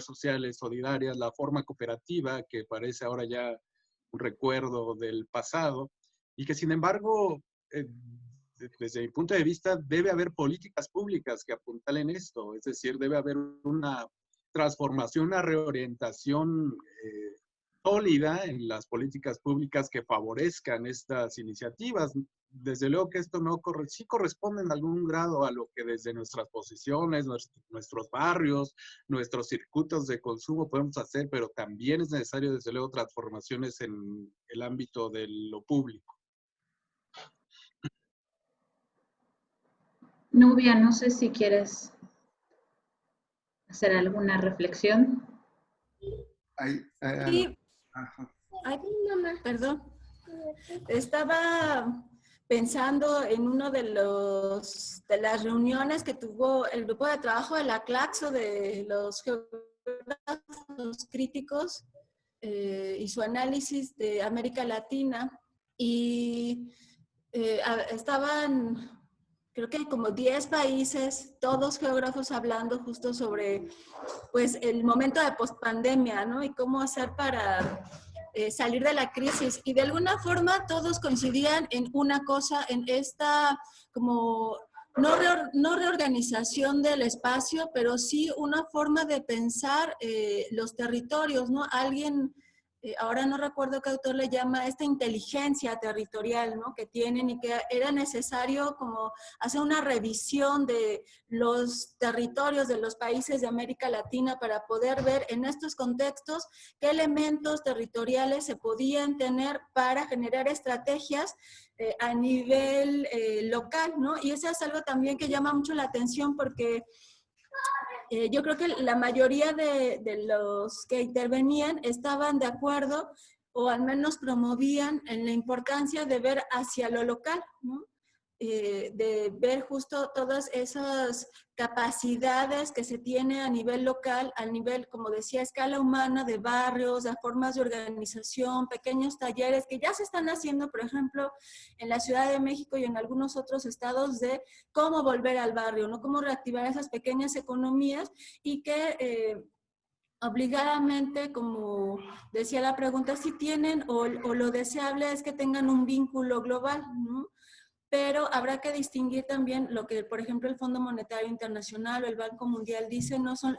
sociales, solidarias, la forma cooperativa, que parece ahora ya un recuerdo del pasado, y que sin embargo, desde mi punto de vista, debe haber políticas públicas que apuntalen esto, es decir, debe haber una transformación, una reorientación sólida en las políticas públicas que favorezcan estas iniciativas. Desde luego que esto no sí corresponde en algún grado a lo que desde nuestras posiciones, nuestros barrios, nuestros circuitos de consumo podemos hacer, pero también es necesario, desde luego, transformaciones en el ámbito de lo público. Nubia, no sé si quieres hacer alguna reflexión. Sí. Ay, perdón. Estaba pensando en uno de las reuniones que tuvo el grupo de trabajo de la Claxo, de los geógrafos críticos y su análisis de América Latina. Y estaban, creo que como 10 países, todos geógrafos hablando justo sobre pues, el momento de pospandemia, ¿no? Y cómo hacer para salir de la crisis. Y de alguna forma todos coincidían en una cosa, en esta como no reorganización del espacio, pero sí una forma de pensar los territorios, ¿no? Alguien, ahora no recuerdo qué autor le llama esta inteligencia territorial, ¿no? Que tienen y que era necesario como hacer una revisión de los territorios de los países de América Latina para poder ver en estos contextos qué elementos territoriales se podían tener para generar estrategias a nivel local, ¿no? Y eso es algo también que llama mucho la atención porque yo creo que la mayoría de los que intervenían estaban de acuerdo o al menos promovían en la importancia de ver hacia lo local, ¿no? De ver justo todas esas capacidades que se tiene a nivel local, a nivel, como decía, escala humana, de barrios, de formas de organización, pequeños talleres que ya se están haciendo, por ejemplo, en la Ciudad de México y en algunos otros estados de cómo volver al barrio, ¿no? Cómo reactivar esas pequeñas economías y que obligadamente, como decía la pregunta, si tienen o lo deseable es que tengan un vínculo global, ¿no? Pero habrá que distinguir también lo que, por ejemplo, el Fondo Monetario Internacional o el Banco Mundial dicen, no son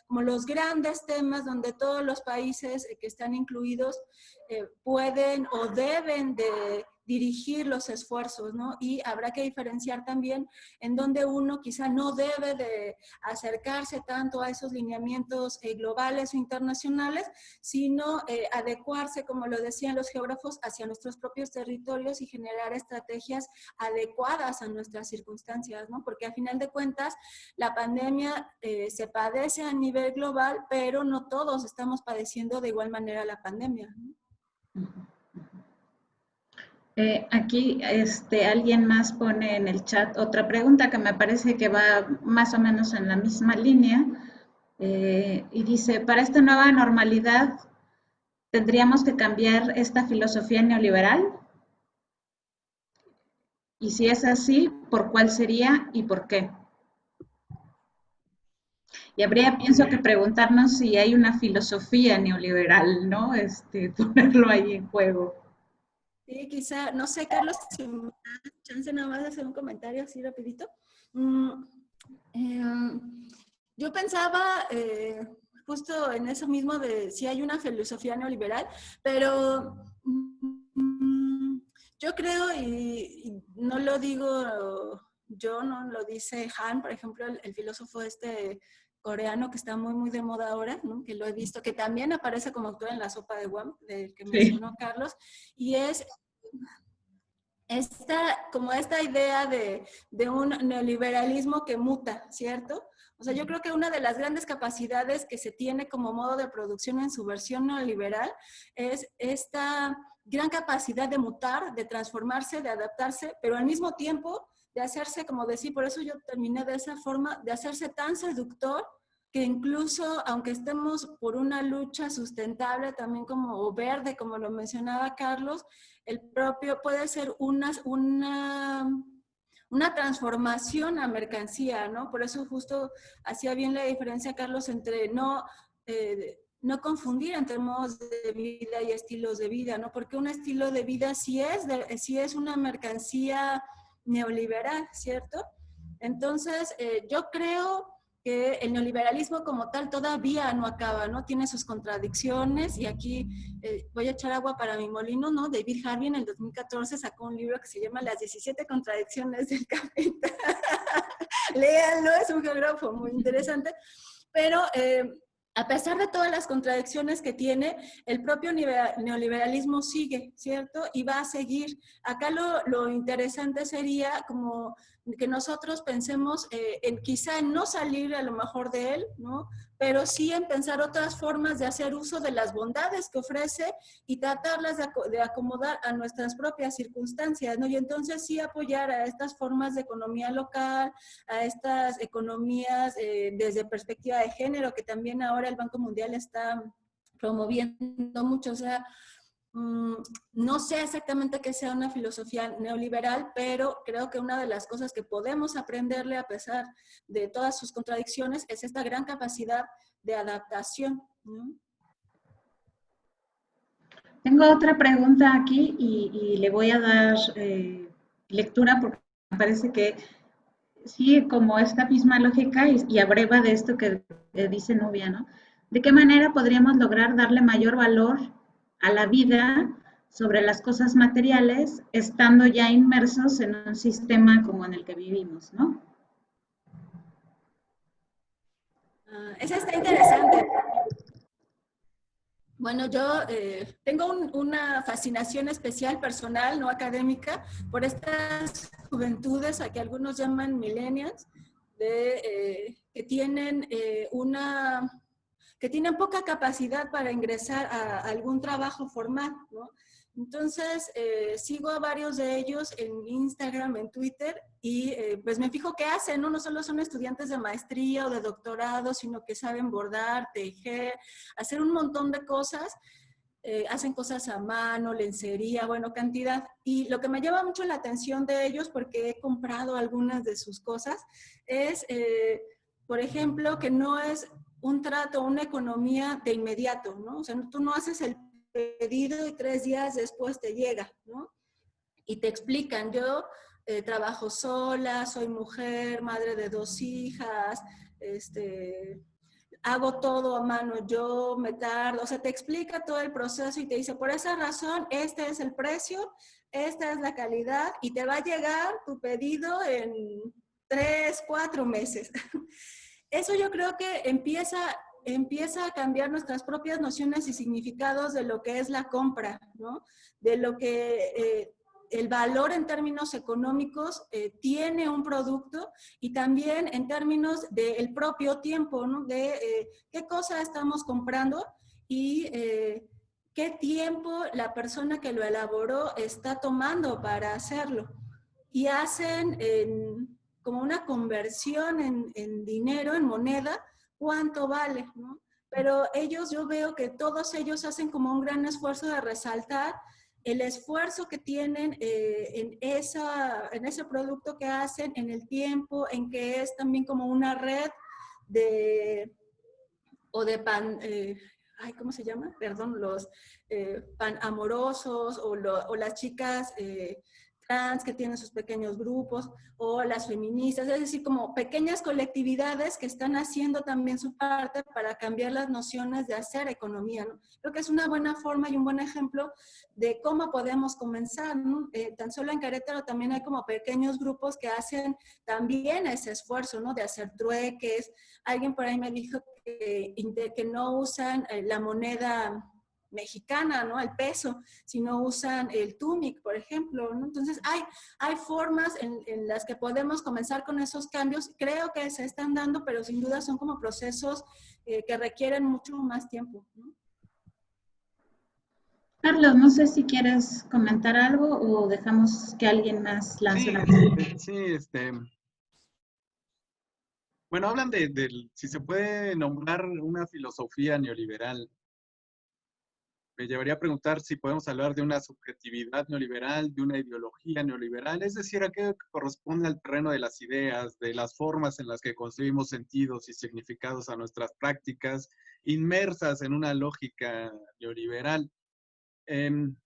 como los grandes temas donde todos los países que están incluidos pueden o deben de dirigir los esfuerzos, ¿no? Y habrá que diferenciar también en donde uno quizá no debe de acercarse tanto a esos lineamientos globales o internacionales, sino adecuarse, como lo decían los geógrafos, hacia nuestros propios territorios y generar estrategias adecuadas a nuestras circunstancias, ¿no? Porque a final de cuentas la pandemia se padece a nivel global, pero no todos estamos padeciendo de igual manera la pandemia, ¿no? Aquí alguien más pone en el chat otra pregunta que me parece que va más o menos en la misma línea y dice, para esta nueva normalidad, ¿tendríamos que cambiar esta filosofía neoliberal? Y si es así, ¿por cuál sería y por qué? Y habría, pienso que preguntarnos si hay una filosofía neoliberal, ¿no? Ponerlo ahí en juego. Sí, quizá, no sé, Carlos, si me das chance nada más de hacer un comentario así rapidito. Yo pensaba justo en eso mismo de si hay una filosofía neoliberal, pero yo creo, y no lo digo yo, no lo dice Han, por ejemplo, el filósofo coreano que está muy, muy de moda ahora, ¿no? Que lo he visto, que también aparece como autor en La sopa de Guam, del que mencionó Carlos, y es como esta idea de un neoliberalismo que muta, ¿cierto? O sea, yo creo que una de las grandes capacidades que se tiene como modo de producción en su versión neoliberal es esta gran capacidad de mutar, de transformarse, de adaptarse, pero al mismo tiempo de hacerse, como decía, por eso yo terminé de esa forma, de hacerse tan seductor que incluso, aunque estemos por una lucha sustentable también como o verde, como lo mencionaba Carlos, el propio puede ser una transformación a mercancía, ¿no? Por eso justo hacía bien la diferencia, Carlos, entre no confundir entre modos de vida y estilos de vida, ¿no? Porque un estilo de vida sí es una mercancía neoliberal, ¿cierto? Entonces, yo creo que el neoliberalismo como tal todavía no acaba, ¿no? Tiene sus contradicciones y aquí voy a echar agua para mi molino, ¿no? David Harvey en el 2014 sacó un libro que se llama Las 17 contradicciones del capital. Léanlo, es un geógrafo muy interesante, pero a pesar de todas las contradicciones que tiene, el propio neoliberalismo sigue, ¿cierto? Y va a seguir. Acá lo interesante sería como que nosotros pensemos quizá en no salir a lo mejor de él, ¿no? Pero sí en pensar otras formas de hacer uso de las bondades que ofrece y tratarlas de acomodar a nuestras propias circunstancias, ¿no? Y entonces sí apoyar a estas formas de economía local, a estas economías desde perspectiva de género, que también ahora el Banco Mundial está promoviendo mucho. O sea, no sé exactamente qué sea una filosofía neoliberal, pero creo que una de las cosas que podemos aprenderle a pesar de todas sus contradicciones es esta gran capacidad de adaptación, ¿no? Tengo otra pregunta aquí y le voy a dar lectura porque me parece que sí, como esta misma lógica y abreva de esto que dice Nubia, ¿no? ¿De qué manera podríamos lograr darle mayor valor a la vida sobre las cosas materiales estando ya inmersos en un sistema como en el que vivimos, ¿no? Esa está interesante. Bueno, yo tengo una fascinación especial personal, no académica, por estas juventudes a que algunos llaman millennials, que tienen que tienen poca capacidad para ingresar a algún trabajo formal, ¿no? Entonces, sigo a varios de ellos en Instagram, en Twitter, y pues me fijo qué hacen, ¿no? No solo son estudiantes de maestría o de doctorado, sino que saben bordar, tejer, hacer un montón de cosas. Hacen cosas a mano, lencería, bueno, cantidad. Y lo que me llama mucho la atención de ellos, porque he comprado algunas de sus cosas, es, por ejemplo, que no es un trato, una economía de inmediato, ¿no? O sea, tú no haces el pedido y 3 días después te llega, ¿no? Y te explican, yo trabajo sola, soy mujer, madre de 2 hijas, hago todo a mano, yo me tardo, o sea, te explica todo el proceso y te dice, por esa razón, este es el precio, esta es la calidad y te va a llegar tu pedido en 3, 4 meses. Eso yo creo que empieza a cambiar nuestras propias nociones y significados de lo que es la compra, ¿no? De lo que el valor en términos económicos tiene un producto y también en términos del propio tiempo, ¿no? De qué cosa estamos comprando y qué tiempo la persona que lo elaboró está tomando para hacerlo. Y hacen como una conversión en dinero, en moneda, cuánto vale, ¿no? Pero yo veo que todos ellos hacen como un gran esfuerzo de resaltar el esfuerzo que tienen en ese producto que hacen, en el tiempo, en que es también como una red ¿cómo se llama? Perdón, los pan amorosos o las chicas trans que tienen sus pequeños grupos o las feministas, es decir, como pequeñas colectividades que están haciendo también su parte para cambiar las nociones de hacer economía, ¿no? Creo que es una buena forma y un buen ejemplo de cómo podemos comenzar, ¿no? Tan solo en Querétaro también hay como pequeños grupos que hacen también ese esfuerzo, ¿no? De hacer trueques. Alguien por ahí me dijo que no usan la moneda mexicana, ¿no? El peso, sino usan el túnic, por ejemplo, ¿no? Entonces, hay formas en las que podemos comenzar con esos cambios. Creo que se están dando, pero sin duda son como procesos que requieren mucho más tiempo, ¿no? Carlos, no sé si quieres comentar algo o dejamos que alguien más lance Sí, una pregunta. sí, bueno, hablan si se puede nombrar una filosofía neoliberal. Me llevaría a preguntar si podemos hablar de una subjetividad neoliberal, de una ideología neoliberal, es decir, aquello que corresponde al terreno de las ideas, de las formas en las que construimos sentidos y significados a nuestras prácticas, inmersas en una lógica neoliberal. Em,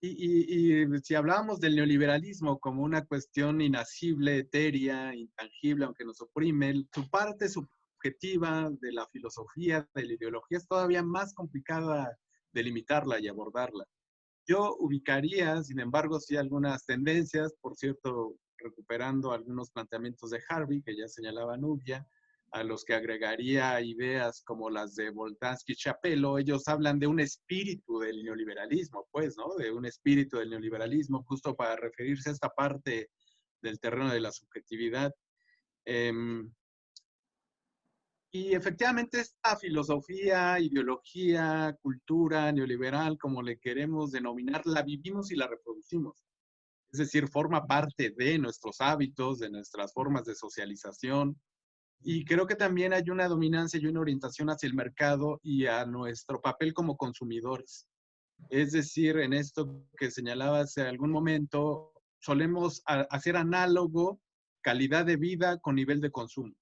y si hablábamos del neoliberalismo como una cuestión inacible, etérea, intangible, aunque nos oprime, su parte subjetiva de la filosofía, de la ideología, es todavía más complicada delimitarla y abordarla. Yo ubicaría, sin embargo, sí algunas tendencias, por cierto, recuperando algunos planteamientos de Harvey, que ya señalaba Nubia, a los que agregaría ideas como las de Boltanski y Chapello. Ellos hablan de un espíritu del neoliberalismo, pues, ¿no? De un espíritu del neoliberalismo, justo para referirse a esta parte del terreno de la subjetividad. Y efectivamente esta filosofía, ideología, cultura neoliberal, como le queremos denominar, la vivimos y la reproducimos. Es decir, forma parte de nuestros hábitos, de nuestras formas de socialización. Y creo que también hay una dominancia y una orientación hacia el mercado y a nuestro papel como consumidores. Es decir, en esto que señalaba hace algún momento, solemos hacer análogo calidad de vida con nivel de consumo.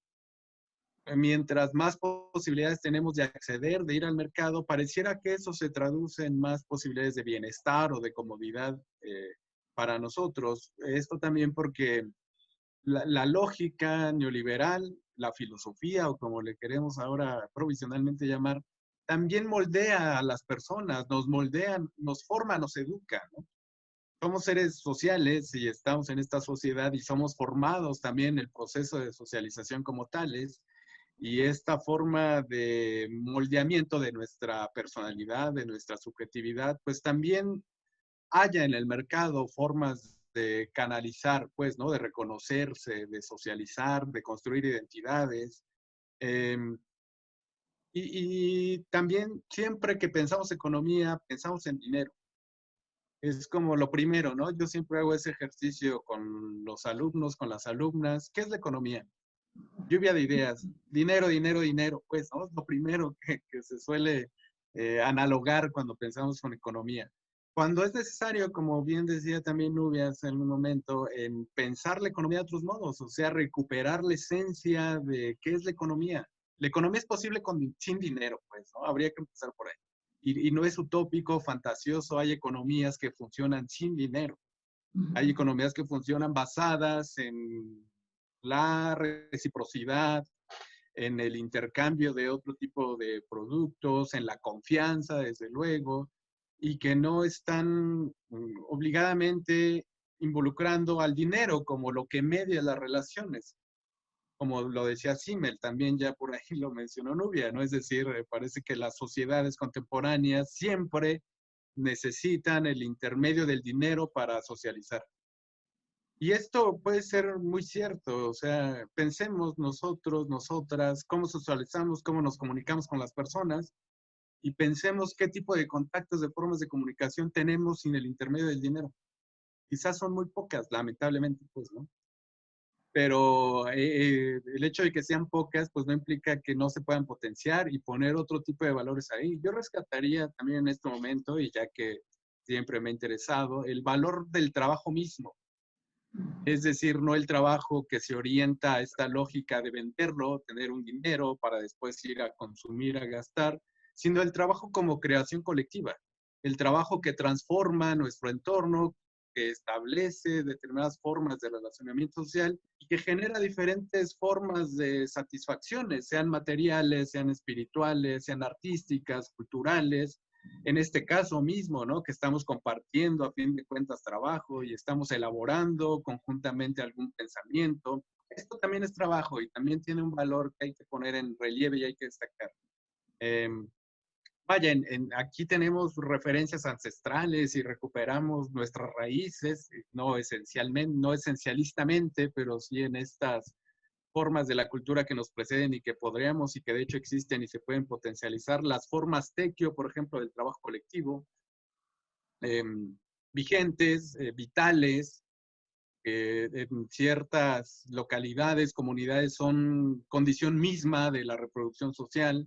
Mientras más posibilidades tenemos de acceder, de ir al mercado, pareciera que eso se traduce en más posibilidades de bienestar o de comodidad para nosotros. Esto también porque la lógica neoliberal, la filosofía o como le queremos ahora provisionalmente llamar, también moldea a las personas, nos moldean, nos forma, nos educa, ¿no? Somos seres sociales y estamos en esta sociedad y somos formados también en el proceso de socialización como tales. Y esta forma de moldeamiento de nuestra personalidad, de nuestra subjetividad, pues también haya en el mercado formas de canalizar, pues, ¿no? De reconocerse, de socializar, de construir identidades. Eh, y también siempre que pensamos economía, pensamos en dinero. Es como lo primero, ¿no? Yo siempre hago ese ejercicio con los alumnos, con las alumnas. ¿Qué es la economía? Lluvia de ideas, dinero, dinero, dinero, pues, ¿no? Es lo primero que se suele analogar cuando pensamos con economía. Cuando es necesario, como bien decía también Nubia hace un momento, en pensar la economía de otros modos, o sea, recuperar la esencia de qué es la economía. La economía es posible sin dinero, pues, ¿no? Habría que empezar por ahí. Y no es utópico, fantasioso, hay economías que funcionan sin dinero. Hay economías que funcionan basadas en la reciprocidad, en el intercambio de otro tipo de productos, en la confianza, desde luego, y que no están obligadamente involucrando al dinero como lo que media las relaciones. Como lo decía Simmel, también ya por ahí lo mencionó Nubia, ¿no? Es decir, parece que las sociedades contemporáneas siempre necesitan el intermedio del dinero para socializar. Y esto puede ser muy cierto, o sea, pensemos nosotros, nosotras, cómo socializamos, cómo nos comunicamos con las personas y pensemos qué tipo de contactos, de formas de comunicación tenemos sin el intermedio del dinero. Quizás son muy pocas, lamentablemente, pues, ¿no? Pero el hecho de que sean pocas, pues no implica que no se puedan potenciar y poner otro tipo de valores ahí. Yo rescataría también en este momento, y ya que siempre me ha interesado, el valor del trabajo mismo. Es decir, no el trabajo que se orienta a esta lógica de venderlo, tener un dinero para después ir a consumir, a gastar, sino el trabajo como creación colectiva, el trabajo que transforma nuestro entorno, que establece determinadas formas de relacionamiento social y que genera diferentes formas de satisfacciones, sean materiales, sean espirituales, sean artísticas, culturales, en este caso mismo, ¿no? Que estamos compartiendo a fin de cuentas trabajo y estamos elaborando conjuntamente algún pensamiento. Esto también es trabajo y también tiene un valor que hay que poner en relieve y hay que destacar. vaya, aquí tenemos referencias ancestrales y recuperamos nuestras raíces, no esencialmente, no esencialistamente, pero sí en estas formas de la cultura que nos preceden y que podríamos y que de hecho existen y se pueden potencializar. Las formas tequio, por ejemplo, del trabajo colectivo, vigentes, vitales, en ciertas localidades, comunidades son condición misma de la reproducción social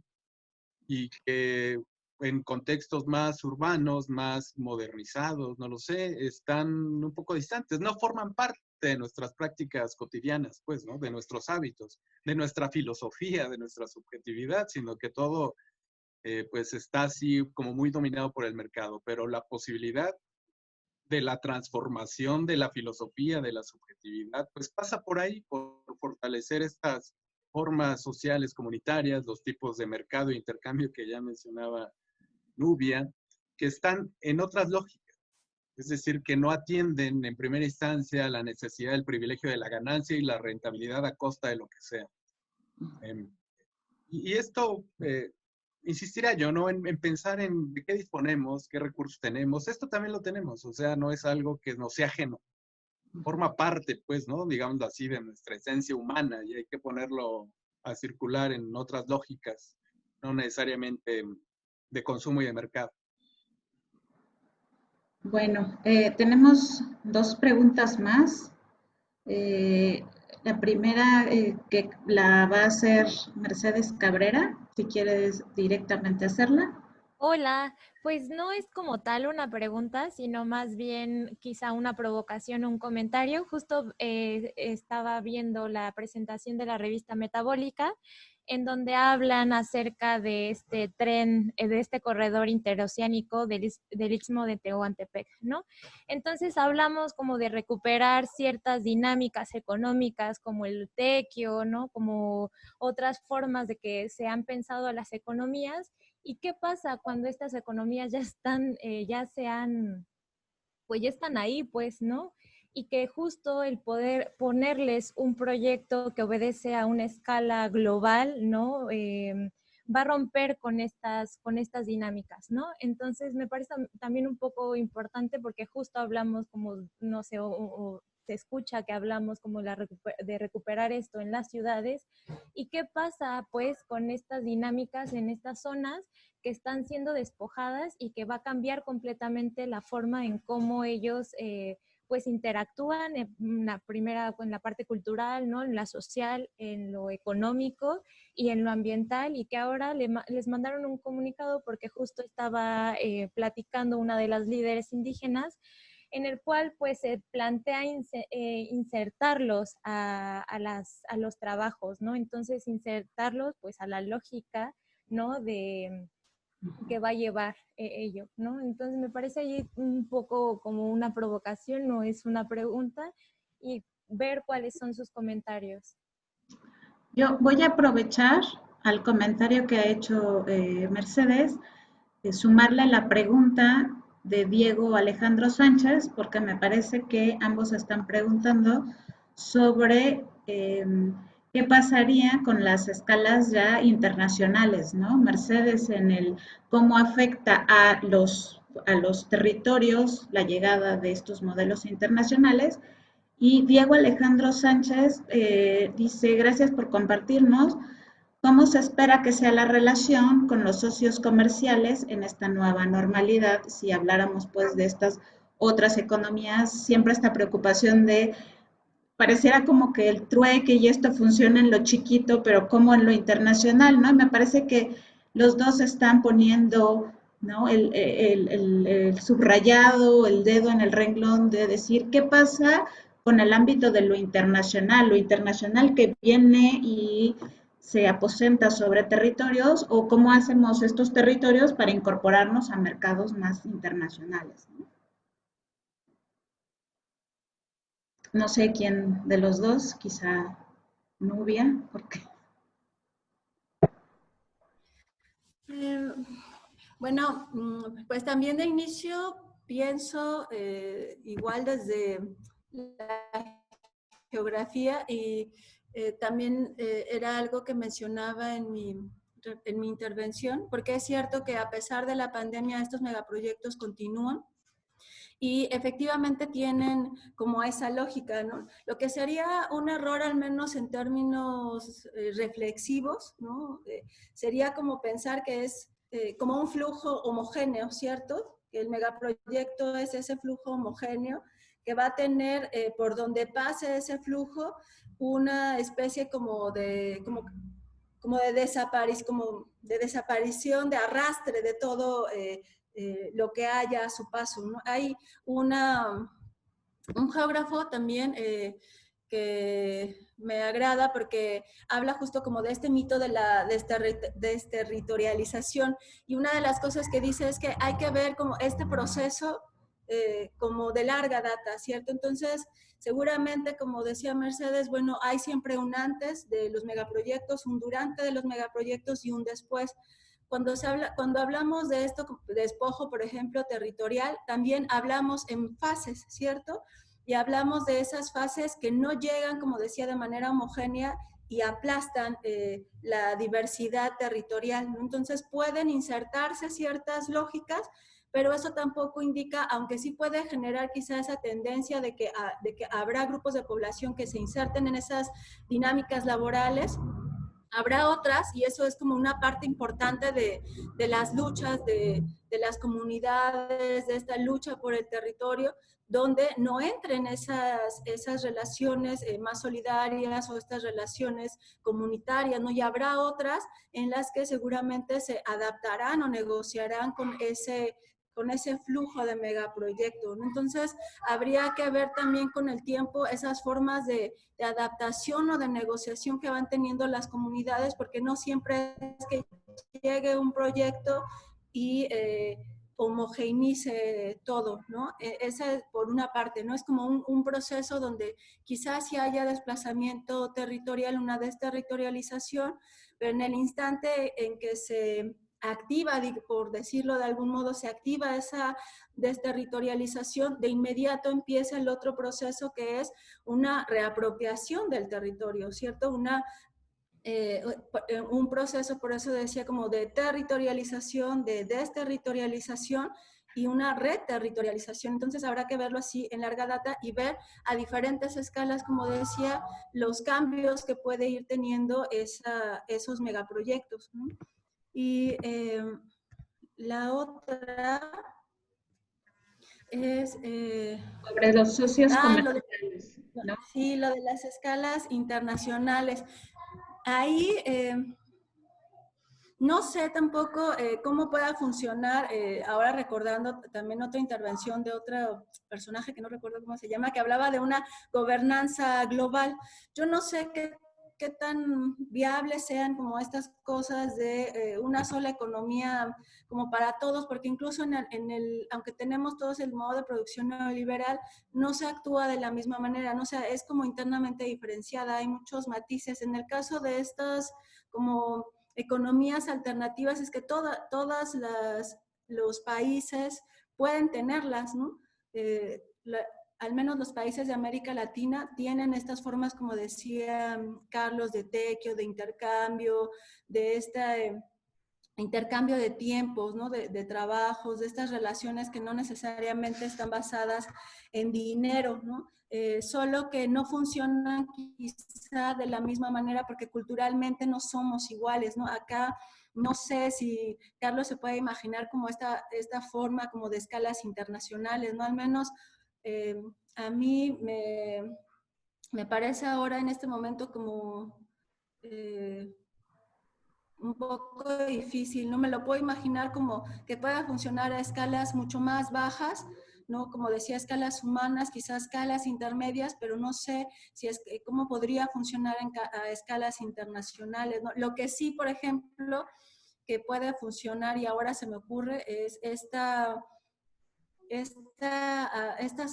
y que en contextos más urbanos, más modernizados, no lo sé, están un poco distantes, no forman parte de nuestras prácticas cotidianas, pues, ¿no? De nuestros hábitos, de nuestra filosofía, de nuestra subjetividad, sino que todo, pues, está así como muy dominado por el mercado, pero la posibilidad de la transformación de la filosofía, de la subjetividad, pues pasa por ahí, por fortalecer estas formas sociales comunitarias, los tipos de mercado e intercambio que ya mencionaba Nubia, que están en otras lógicas, es decir, que no atienden en primera instancia la necesidad del privilegio de la ganancia y la rentabilidad a costa de lo que sea. Y esto, insistiría yo, ¿no? En pensar en de qué disponemos, qué recursos tenemos. Esto también lo tenemos, o sea, no es algo que nos sea ajeno. Forma parte, pues, ¿no? Digámoslo así, de nuestra esencia humana y hay que ponerlo a circular en otras lógicas, no necesariamente de consumo y de mercado. Bueno, tenemos dos preguntas más. La primera que la va a hacer Mercedes Cabrera, si quieres directamente hacerla. Hola, pues no es como tal una pregunta, sino más bien quizá una provocación o un comentario. Justo estaba viendo la presentación de la revista Metabólica, en donde hablan acerca de este tren, de este corredor interoceánico del Istmo de Tehuantepec, ¿no? Entonces hablamos como de recuperar ciertas dinámicas económicas como el tequio, ¿no? Como otras formas de que se han pensado las economías. ¿Y qué pasa cuando estas economías ya están, pues ya están ahí, pues, ¿no? Y que justo el poder ponerles un proyecto que obedece a una escala global, ¿no? Va a romper con estas dinámicas, ¿no? Entonces me parece también un poco importante porque justo hablamos como, no sé, o se escucha que hablamos como de recuperar esto en las ciudades. ¿Y qué pasa pues con estas dinámicas en estas zonas que están siendo despojadas y que va a cambiar completamente la forma en cómo ellos pues interactúan en la primera, en la parte cultural, ¿no? En la social, en lo económico y en lo ambiental, y que ahora les mandaron un comunicado porque justo estaba platicando una de las líderes indígenas en el cual pues se plantea insertarlos a los trabajos, ¿no? Entonces insertarlos pues a la lógica, ¿no? De que va a llevar ello, ¿no? Entonces me parece ahí un poco como una provocación, no es una pregunta, y ver cuáles son sus comentarios. Yo voy a aprovechar al comentario que ha hecho Mercedes, sumarle la pregunta de Diego Alejandro Sánchez, porque me parece que ambos están preguntando sobre qué pasaría con las escalas ya internacionales, ¿no? Mercedes en el cómo afecta a los territorios la llegada de estos modelos internacionales. Y Diego Alejandro Sánchez dice, gracias por compartirnos. ¿Cómo se espera que sea la relación con los socios comerciales en esta nueva normalidad? Si habláramos pues de estas otras economías, siempre esta preocupación de, pareciera como que el trueque y esto funciona en lo chiquito, pero como en lo internacional, ¿no? Y me parece que los dos están poniendo, ¿no? El subrayado, el dedo en el renglón de decir, ¿qué pasa con el ámbito de lo internacional que viene y se aposenta sobre territorios, o cómo hacemos estos territorios para incorporarnos a mercados más internacionales, ¿no? No sé quién de los dos, quizá Nubia, porque... Bueno, pues también de inicio pienso igual desde la geografía y también era algo que mencionaba en mi en mi intervención, porque es cierto que a pesar de la pandemia estos megaproyectos continúan y efectivamente tienen como esa lógica, ¿no? Lo que sería un error, al menos en términos reflexivos, ¿no? Sería como pensar que es como un flujo homogéneo, ¿cierto? Que el megaproyecto es ese flujo homogéneo que va a tener por donde pase ese flujo una especie como de desaparición, de arrastre de todo lo que haya a su paso, ¿no? Hay un geógrafo también que me agrada porque habla justo como de este mito de la desterritorialización, y una de las cosas que dice es que hay que ver como este proceso como de larga data, ¿cierto? Entonces, seguramente, como decía Mercedes, bueno, hay siempre un antes de los megaproyectos, un durante de los megaproyectos y un después. Cuando hablamos de esto, despojo, por ejemplo, territorial, también hablamos en fases, ¿cierto? Y hablamos de esas fases que no llegan, como decía, de manera homogénea y aplastan la diversidad territorial, ¿no? Entonces pueden insertarse ciertas lógicas, pero eso tampoco indica, aunque sí puede generar quizá esa tendencia de que habrá grupos de población que se inserten en esas dinámicas laborales, habrá otras, y eso es como una parte importante de las luchas de las comunidades, de esta lucha por el territorio, donde no entren esas relaciones más solidarias o estas relaciones comunitarias, ¿no? Y habrá otras en las que seguramente se adaptarán o negociarán con ese flujo de megaproyecto, ¿no? Entonces, habría que ver también con el tiempo esas formas de adaptación o de negociación que van teniendo las comunidades, porque no siempre es que llegue un proyecto y homogeneice todo, ¿no? Esa por una parte, ¿no? Es como un proceso donde quizás sí haya desplazamiento territorial, una desterritorialización, pero en el instante en que se activa, por decirlo de algún modo, se activa esa desterritorialización, de inmediato empieza el otro proceso que es una reapropiación del territorio, ¿cierto? Un proceso, por eso decía, como de territorialización, de desterritorialización y una reterritorialización. Entonces habrá que verlo así en larga data y ver a diferentes escalas, como decía, los cambios que puede ir teniendo esos megaproyectos, ¿no? Y la otra es... sobre los socios comerciales, ¿no? Sí, lo de las escalas internacionales. Ahí no sé tampoco cómo pueda funcionar, ahora recordando también otra intervención de otro personaje que no recuerdo cómo se llama, que hablaba de una gobernanza global. Yo no sé qué tan viables sean como estas cosas de una sola economía como para todos, porque incluso aunque tenemos todos el modo de producción neoliberal, no se actúa de la misma manera, ¿no? O sea, es como internamente diferenciada, hay muchos matices. En el caso de estas como economías alternativas es que todas los países pueden tenerlas, ¿no? Al menos los países de América Latina tienen estas formas, como decía Carlos, de tequio, de intercambio, de intercambio de tiempos, ¿no? de trabajos, de estas relaciones que no necesariamente están basadas en dinero, ¿no? Solo que no funcionan quizá de la misma manera porque culturalmente no somos iguales, ¿no? Acá no sé si Carlos se puede imaginar como esta forma como de escalas internacionales, ¿no? Al menos a mí me parece ahora en este momento como... un poco difícil, no me lo puedo imaginar como que pueda funcionar a escalas mucho más bajas, ¿no? Como decía, escalas humanas, quizás escalas intermedias, pero no sé si es cómo podría funcionar a escalas internacionales, ¿no? Lo que sí, por ejemplo, que puede funcionar y ahora se me ocurre es estas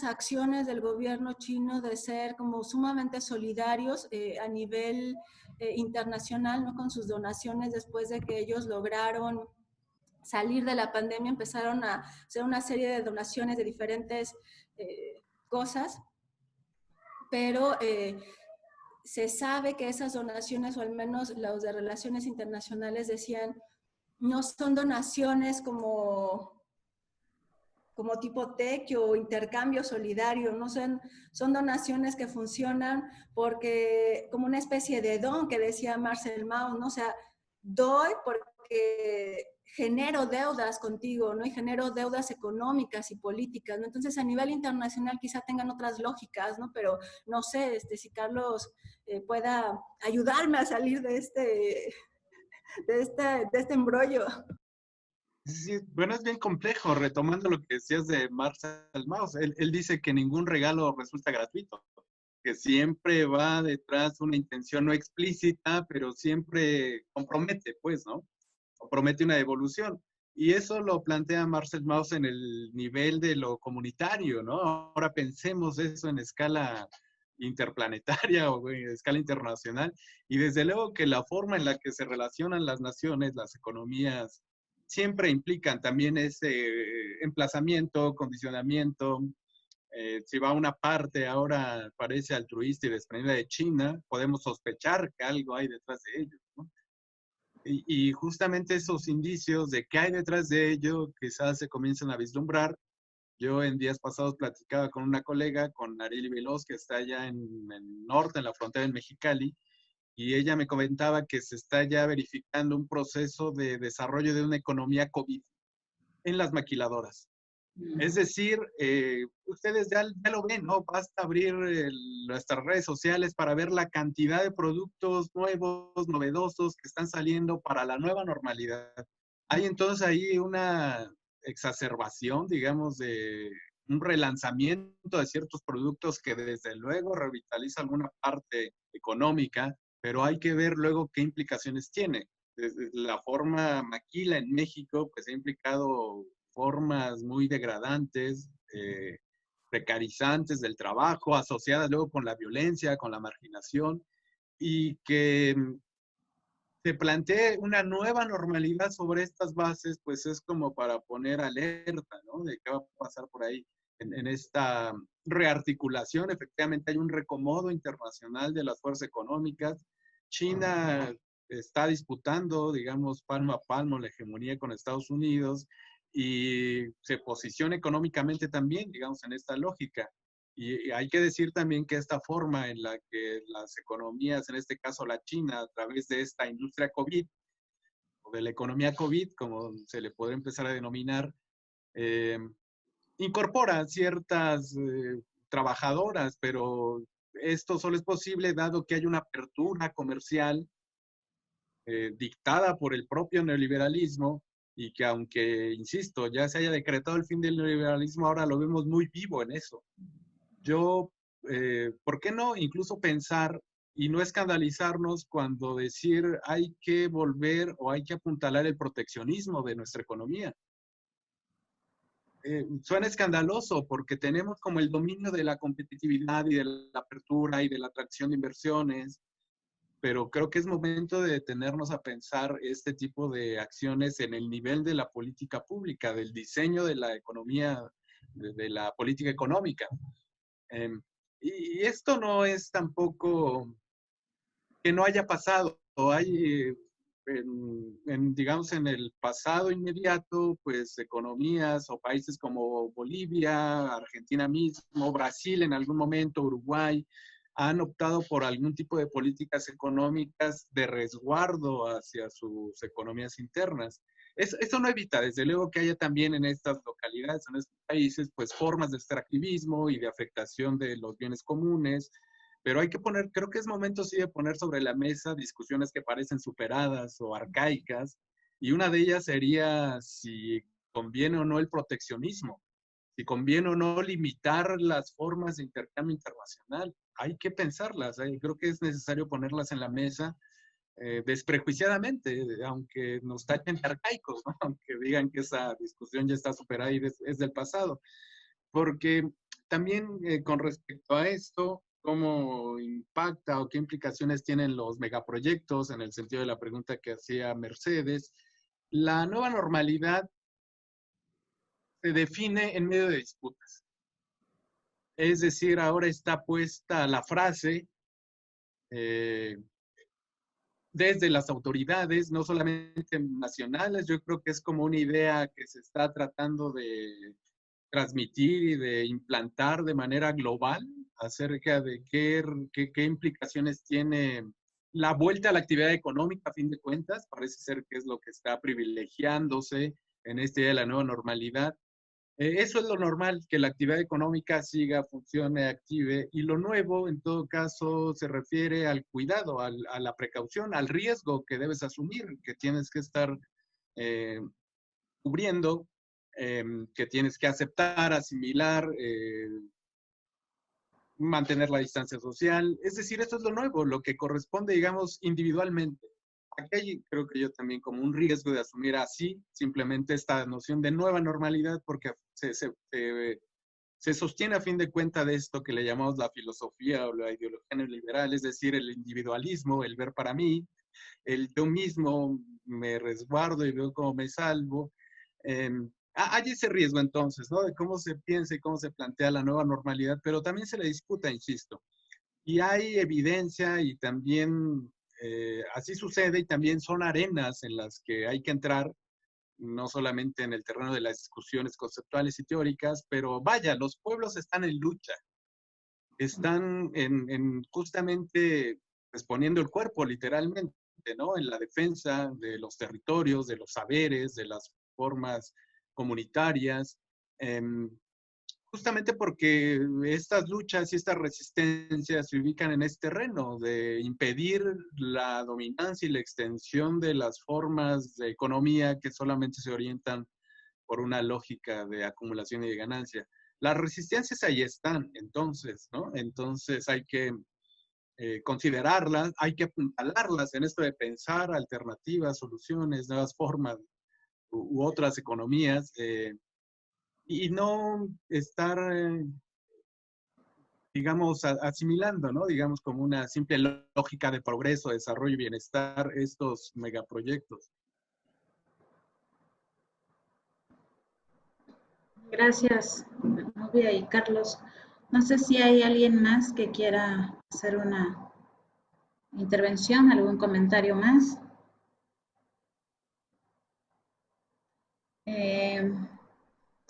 acciones del gobierno chino de ser como sumamente solidarios a nivel internacional, ¿no? Con sus donaciones después de que ellos lograron salir de la pandemia, empezaron a hacer una serie de donaciones de diferentes cosas, pero se sabe que esas donaciones, o al menos los de relaciones internacionales decían, no son donaciones como tipo tequio o intercambio solidario, no son donaciones que funcionan porque como una especie de don que decía Marcel Mauss, ¿no? O sea, doy porque genero deudas contigo, ¿no? Y genero deudas económicas y políticas, ¿no? Entonces, a nivel internacional quizá tengan otras lógicas, ¿no? Pero no sé, si Carlos pueda ayudarme a salir de este embrollo. Sí, bueno, es bien complejo, retomando lo que decías de Marcel Mauss. Él dice que ningún regalo resulta gratuito, que siempre va detrás una intención no explícita, pero siempre compromete, pues, ¿no? Compromete una devolución. Y eso lo plantea Marcel Mauss en el nivel de lo comunitario, ¿no? Ahora pensemos eso en escala interplanetaria o en escala internacional. Y desde luego que la forma en la que se relacionan las naciones, las economías, siempre implican también ese emplazamiento, condicionamiento. Si va una parte ahora parece altruista y desprendida de China, podemos sospechar que algo hay detrás de ello, ¿no? Y justamente esos indicios de qué hay detrás de ello quizás se comienzan a vislumbrar. Yo en días pasados platicaba con una colega, con Arely Veloz, que está allá en el norte, en la frontera en Mexicali, y ella me comentaba que se está ya verificando un proceso de desarrollo de una economía COVID en las maquiladoras. Es decir, ustedes ya lo ven, ¿no? Basta abrir nuestras redes sociales para ver la cantidad de productos nuevos, novedosos que están saliendo para la nueva normalidad. Hay entonces ahí una exacerbación, digamos, de un relanzamiento de ciertos productos que desde luego revitaliza alguna parte económica, pero hay que ver luego qué implicaciones tiene. Desde la forma maquila en México, pues ha implicado formas muy degradantes, precarizantes del trabajo, asociadas luego con la violencia, con la marginación, y que se plantee una nueva normalidad sobre estas bases, pues es como para poner alerta, ¿no? De qué va a pasar por ahí en esta rearticulación. Efectivamente hay un recomodo internacional de las fuerzas económicas. China está disputando, digamos, palmo a palmo la hegemonía con Estados Unidos y se posiciona económicamente también, digamos, en esta lógica. Y hay que decir también que esta forma en la que las economías, en este caso la China, a través de esta industria COVID, o de la economía COVID, como se le podría empezar a denominar, eh, incorpora ciertas trabajadoras, pero esto solo es posible dado que hay una apertura comercial dictada por el propio neoliberalismo y que aunque, insisto, ya se haya decretado el fin del neoliberalismo, ahora lo vemos muy vivo en eso. Yo, ¿por qué no incluso pensar y no escandalizarnos cuando decir hay que volver o hay que apuntalar el proteccionismo de nuestra economía? Suena escandaloso porque tenemos como el dominio de la competitividad y de la apertura y de la atracción de inversiones, pero creo que es momento de detenernos a pensar este tipo de acciones en el nivel de la política pública, del diseño de la economía, de la política económica. Y esto no es tampoco que no haya pasado. Hay, digamos, en el pasado inmediato, pues economías o países como Bolivia, Argentina mismo, Brasil en algún momento, Uruguay, han optado por algún tipo de políticas económicas de resguardo hacia sus economías internas. Eso no evita, desde luego, que haya también en estas localidades, en estos países, pues formas de extractivismo y de afectación de los bienes comunes, pero hay que poner, creo que es momento sí de poner sobre la mesa discusiones que parecen superadas o arcaicas, y una de ellas sería si conviene o no el proteccionismo, si conviene o no limitar las formas de intercambio internacional. Hay que pensarlas, creo que es necesario ponerlas en la mesa desprejuiciadamente, aunque nos tachen de arcaicos, ¿no? Aunque digan que esa discusión ya está superada y es del pasado. Porque también con respecto a esto, cómo impacta o qué implicaciones tienen los megaproyectos en el sentido de la pregunta que hacía Mercedes, la nueva normalidad se define en medio de disputas. Es decir, ahora está puesta la frase desde las autoridades, no solamente nacionales. Yo creo que es como una idea que se está tratando de transmitir y de implantar de manera global acerca de qué implicaciones tiene la vuelta a la actividad económica, a fin de cuentas. Parece ser que es lo que está privilegiándose en este día de la nueva normalidad. Eso es lo normal, que la actividad económica siga, funcione, active, y lo nuevo, en todo caso, se refiere al cuidado, a la precaución, al riesgo que debes asumir, que tienes que estar eh, cubriendo, que tienes que aceptar, asimilar, mantener la distancia social. Es decir, esto es lo nuevo, lo que corresponde, digamos, individualmente. Aquí hay, creo que yo también, como un riesgo de asumir así simplemente esta noción de nueva normalidad, porque se sostiene a fin de cuentas de esto que le llamamos la filosofía o la ideología neoliberal, es decir, el individualismo, el ver para mí, el yo mismo me resguardo y veo cómo me salvo. Hay ese riesgo entonces, ¿no? De cómo se piensa y cómo se plantea la nueva normalidad, pero también se le disputa, insisto. Y hay evidencia y también así sucede, y también son arenas en las que hay que entrar, no solamente en el terreno de las discusiones conceptuales y teóricas, pero vaya, los pueblos están en lucha, están justamente pues, poniendo el cuerpo literalmente, ¿no? En la defensa de los territorios, de los saberes, de las formas comunitarias, justamente porque estas luchas y estas resistencias se ubican en este terreno de impedir la dominancia y la extensión de las formas de economía que solamente se orientan por una lógica de acumulación y de ganancia. Las resistencias ahí están, entonces, ¿no? Entonces hay que considerarlas, hay que apuntalarlas en esto de pensar alternativas, soluciones, nuevas formas u otras economías, y no estar, digamos, asimilando, ¿no? Digamos, como una simple lógica de progreso, desarrollo y bienestar, estos megaproyectos. Gracias, Nubia y Carlos. No sé si hay alguien más que quiera hacer una intervención, algún comentario más.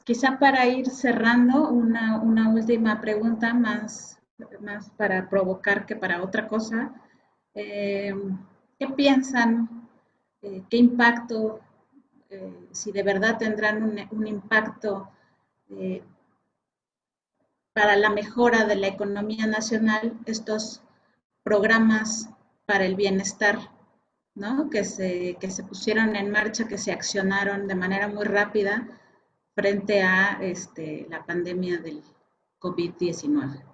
Quizá para ir cerrando, una última pregunta más para provocar que para otra cosa. ¿Qué piensan? ¿Qué impacto, si de verdad tendrán un impacto para la mejora de la economía nacional estos programas para el bienestar, ¿no? Que se pusieron en marcha, que se accionaron de manera muy rápida frente a la pandemia del COVID-19?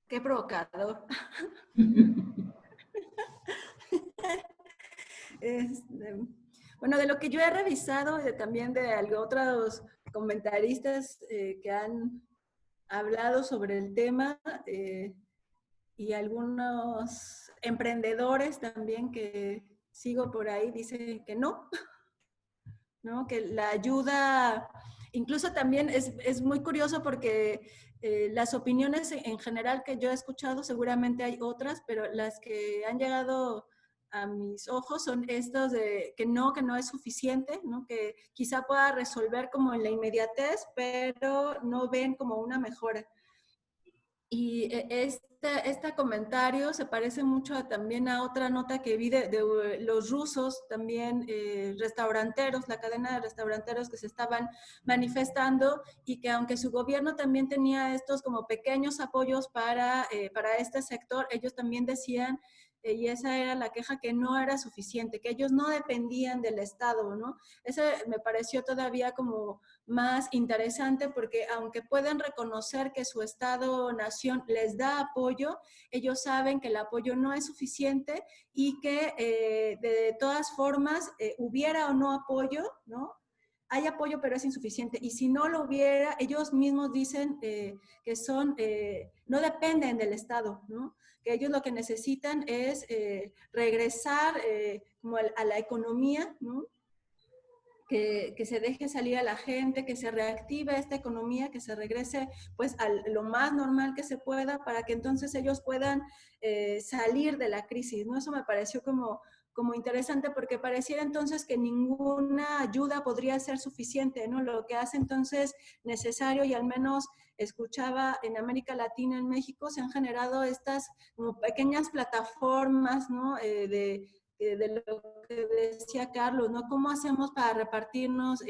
Qué provocador. Bueno, de lo que yo he revisado, también de otros comentaristas que han hablado sobre el tema, y algunos emprendedores también que sigo por ahí dicen que no, ¿no? Que la ayuda, incluso también es muy curioso porque las opiniones en general que yo he escuchado, seguramente hay otras, pero las que han llegado a mis ojos son estos de que no es suficiente, ¿no? Que quizá pueda resolver como en la inmediatez, pero no ven como una mejora. Y este comentario se parece mucho también a otra nota que vi de los rusos, también restauranteros, la cadena de restauranteros que se estaban manifestando y que aunque su gobierno también tenía estos como pequeños apoyos para este sector, ellos también decían, y esa era la queja, que no era suficiente, que ellos no dependían del Estado, ¿no? Ese me pareció todavía como más interesante porque aunque pueden reconocer que su Estado-nación les da apoyo, ellos saben que el apoyo no es suficiente y que de todas formas, hubiera o no apoyo, ¿no? Hay apoyo, pero es insuficiente. Y si no lo hubiera, ellos mismos dicen que no dependen del Estado, ¿no? Que ellos lo que necesitan es regresar como a la economía, ¿no? que se deje salir a la gente, que se reactive esta economía, que se regrese pues a lo más normal que se pueda para que entonces ellos puedan salir de la crisis, ¿no? Eso me pareció como interesante porque pareciera entonces que ninguna ayuda podría ser suficiente, ¿no? Lo que hace entonces necesario, y al menos escuchaba en América Latina, en México, se han generado estas como pequeñas plataformas, ¿no? De lo que decía Carlos, ¿no? ¿Cómo hacemos para repartirnos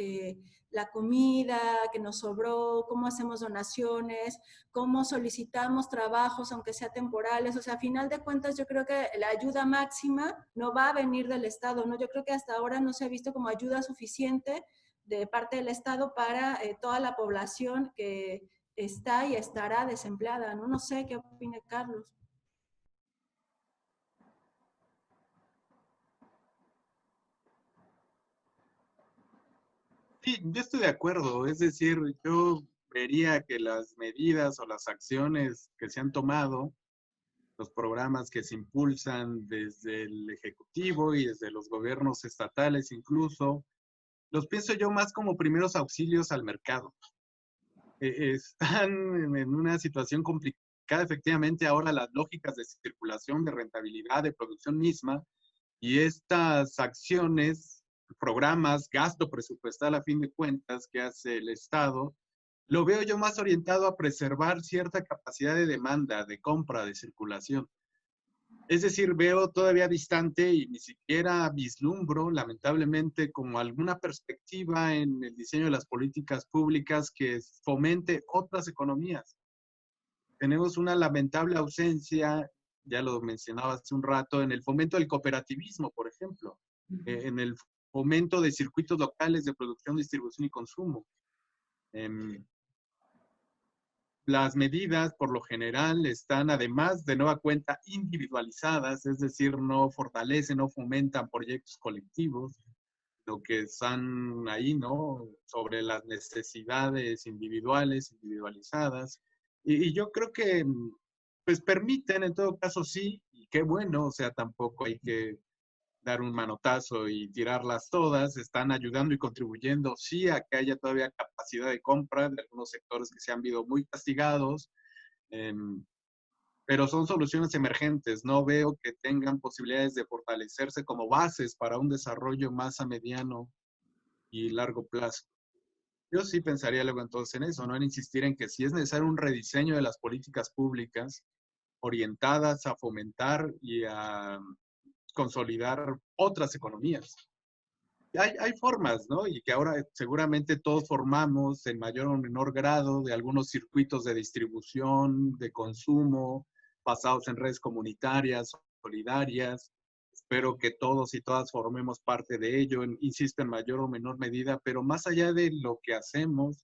la comida que nos sobró? ¿Cómo hacemos donaciones? ¿Cómo solicitamos trabajos, aunque sea temporales? O sea, a final de cuentas, yo creo que la ayuda máxima no va a venir del Estado, ¿no? Yo creo que hasta ahora no se ha visto como ayuda suficiente de parte del Estado para toda la población que está y estará desempleada, ¿no? No sé qué opina Carlos. Sí, yo estoy de acuerdo. Es decir, yo vería que las medidas o las acciones que se han tomado, los programas que se impulsan desde el Ejecutivo y desde los gobiernos estatales incluso, los pienso yo más como primeros auxilios al mercado. Están en una situación complicada, efectivamente, ahora las lógicas de circulación, de rentabilidad, de producción misma, y estas acciones, programas, gasto presupuestal a fin de cuentas que hace el Estado, lo veo yo más orientado a preservar cierta capacidad de demanda, de compra, de circulación. Es decir, veo todavía distante y ni siquiera vislumbro, lamentablemente, como alguna perspectiva en el diseño de las políticas públicas que fomente otras economías. Tenemos una lamentable ausencia, ya lo mencionaba hace un rato, en el fomento del cooperativismo, por ejemplo, en el fomento de circuitos locales de producción, distribución y consumo. Las medidas, por lo general, están además de nueva cuenta individualizadas, es decir, no fortalecen, no fomentan proyectos colectivos, lo que están ahí, ¿no? Sobre las necesidades individuales, individualizadas. Y yo creo que, pues, permiten, en todo caso, sí, y qué bueno, o sea, tampoco hay que dar un manotazo y tirarlas todas, están ayudando y contribuyendo, sí, a que haya todavía capacidad de compra de algunos sectores que se han visto muy castigados, eh, pero son soluciones emergentes, no veo que tengan posibilidades de fortalecerse como bases para un desarrollo más a mediano y largo plazo. Yo sí pensaría luego entonces en eso, ¿no? En insistir en que sí es necesario un rediseño de las políticas públicas orientadas a fomentar y a consolidar otras economías. Hay formas, ¿no? Y que ahora seguramente todos formamos en mayor o menor grado de algunos circuitos de distribución, de consumo, basados en redes comunitarias, solidarias. Espero que todos y todas formemos parte de ello, insisto, en mayor o menor medida, pero más allá de lo que hacemos,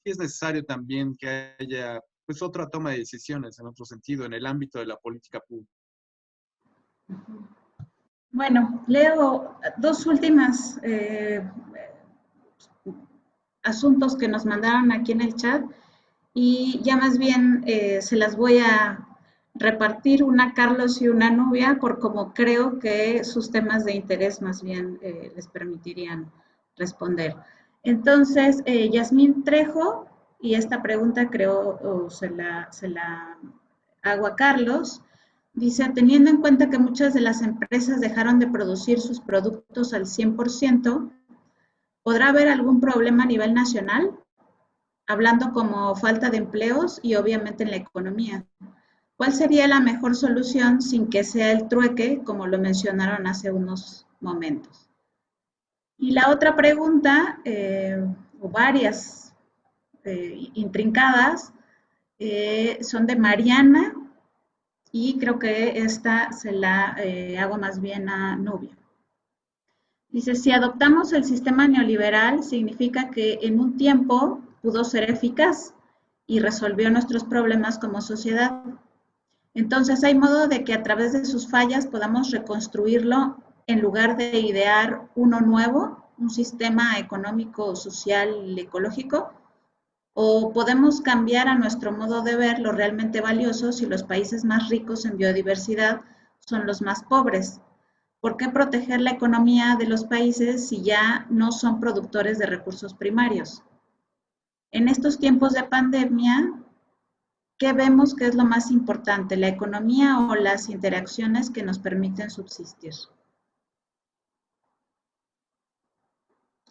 sí es necesario también que haya pues otra toma de decisiones en otro sentido, en el ámbito de la política pública. Bueno, leo dos últimas asuntos que nos mandaron aquí en el chat y ya más bien se las voy a repartir, una a Carlos y una a Nubia, por como creo que sus temas de interés más bien les permitirían responder. Entonces, Yasmín Trejo, y esta pregunta creo se la hago a Carlos, dice, teniendo en cuenta que muchas de las empresas dejaron de producir sus productos al 100%, ¿podrá haber algún problema a nivel nacional? Hablando como falta de empleos y obviamente en la economía. ¿Cuál sería la mejor solución sin que sea el trueque, como lo mencionaron hace unos momentos? Y la otra pregunta, o varias intrincadas, son de Mariana, y creo que esta se la hago más bien a Nubia. Dice, si adoptamos el sistema neoliberal, significa que en un tiempo pudo ser eficaz y resolvió nuestros problemas como sociedad. Entonces, ¿hay modo de que a través de sus fallas podamos reconstruirlo en lugar de idear uno nuevo, un sistema económico, social y ecológico? ¿O podemos cambiar a nuestro modo de ver lo realmente valioso si los países más ricos en biodiversidad son los más pobres? ¿Por qué proteger la economía de los países si ya no son productores de recursos primarios? En estos tiempos de pandemia, ¿qué vemos que es lo más importante, la economía o las interacciones que nos permiten subsistir?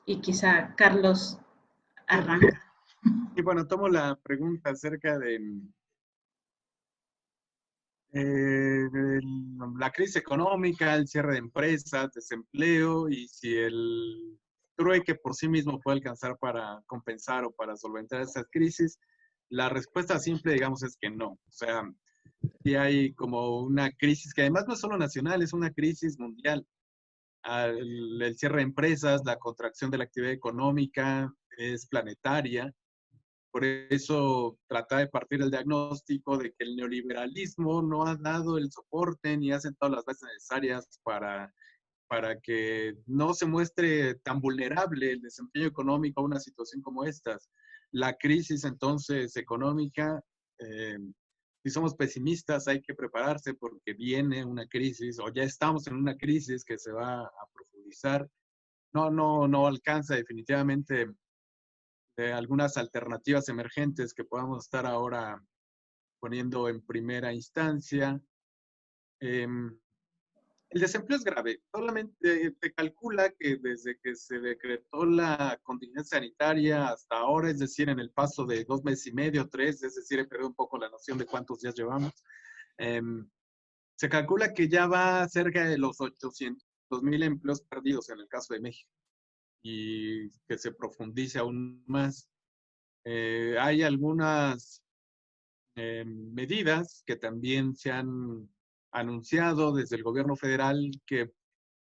Y quizá Carlos arranca. Y bueno, tomo la pregunta acerca de la crisis económica, el cierre de empresas, desempleo, y si el trueque por sí mismo puede alcanzar para compensar o para solventar esas crisis. La respuesta simple, digamos, es que no. O sea, sí hay como una crisis que además no es solo nacional, es una crisis mundial. El cierre de empresas, la contracción de la actividad económica es planetaria. Por eso trata de partir el diagnóstico de que el neoliberalismo no ha dado el soporte ni ha sentado las bases necesarias para que no se muestre tan vulnerable el desempeño económico a una situación como esta. La crisis entonces económica, si somos pesimistas, hay que prepararse porque viene una crisis o ya estamos en una crisis que se va a profundizar. No alcanza definitivamente algunas alternativas emergentes que podamos estar ahora poniendo en primera instancia. El desempleo es grave. Solamente te calcula que desde que se decretó la contingencia sanitaria hasta ahora, es decir, en el paso de 2 meses y medio, 3, es decir, he perdido un poco la noción de cuántos días llevamos, se calcula que ya va cerca de los 800,000 empleos perdidos en el caso de México y que se profundice aún más. Hay algunas medidas que también se han anunciado desde el gobierno federal que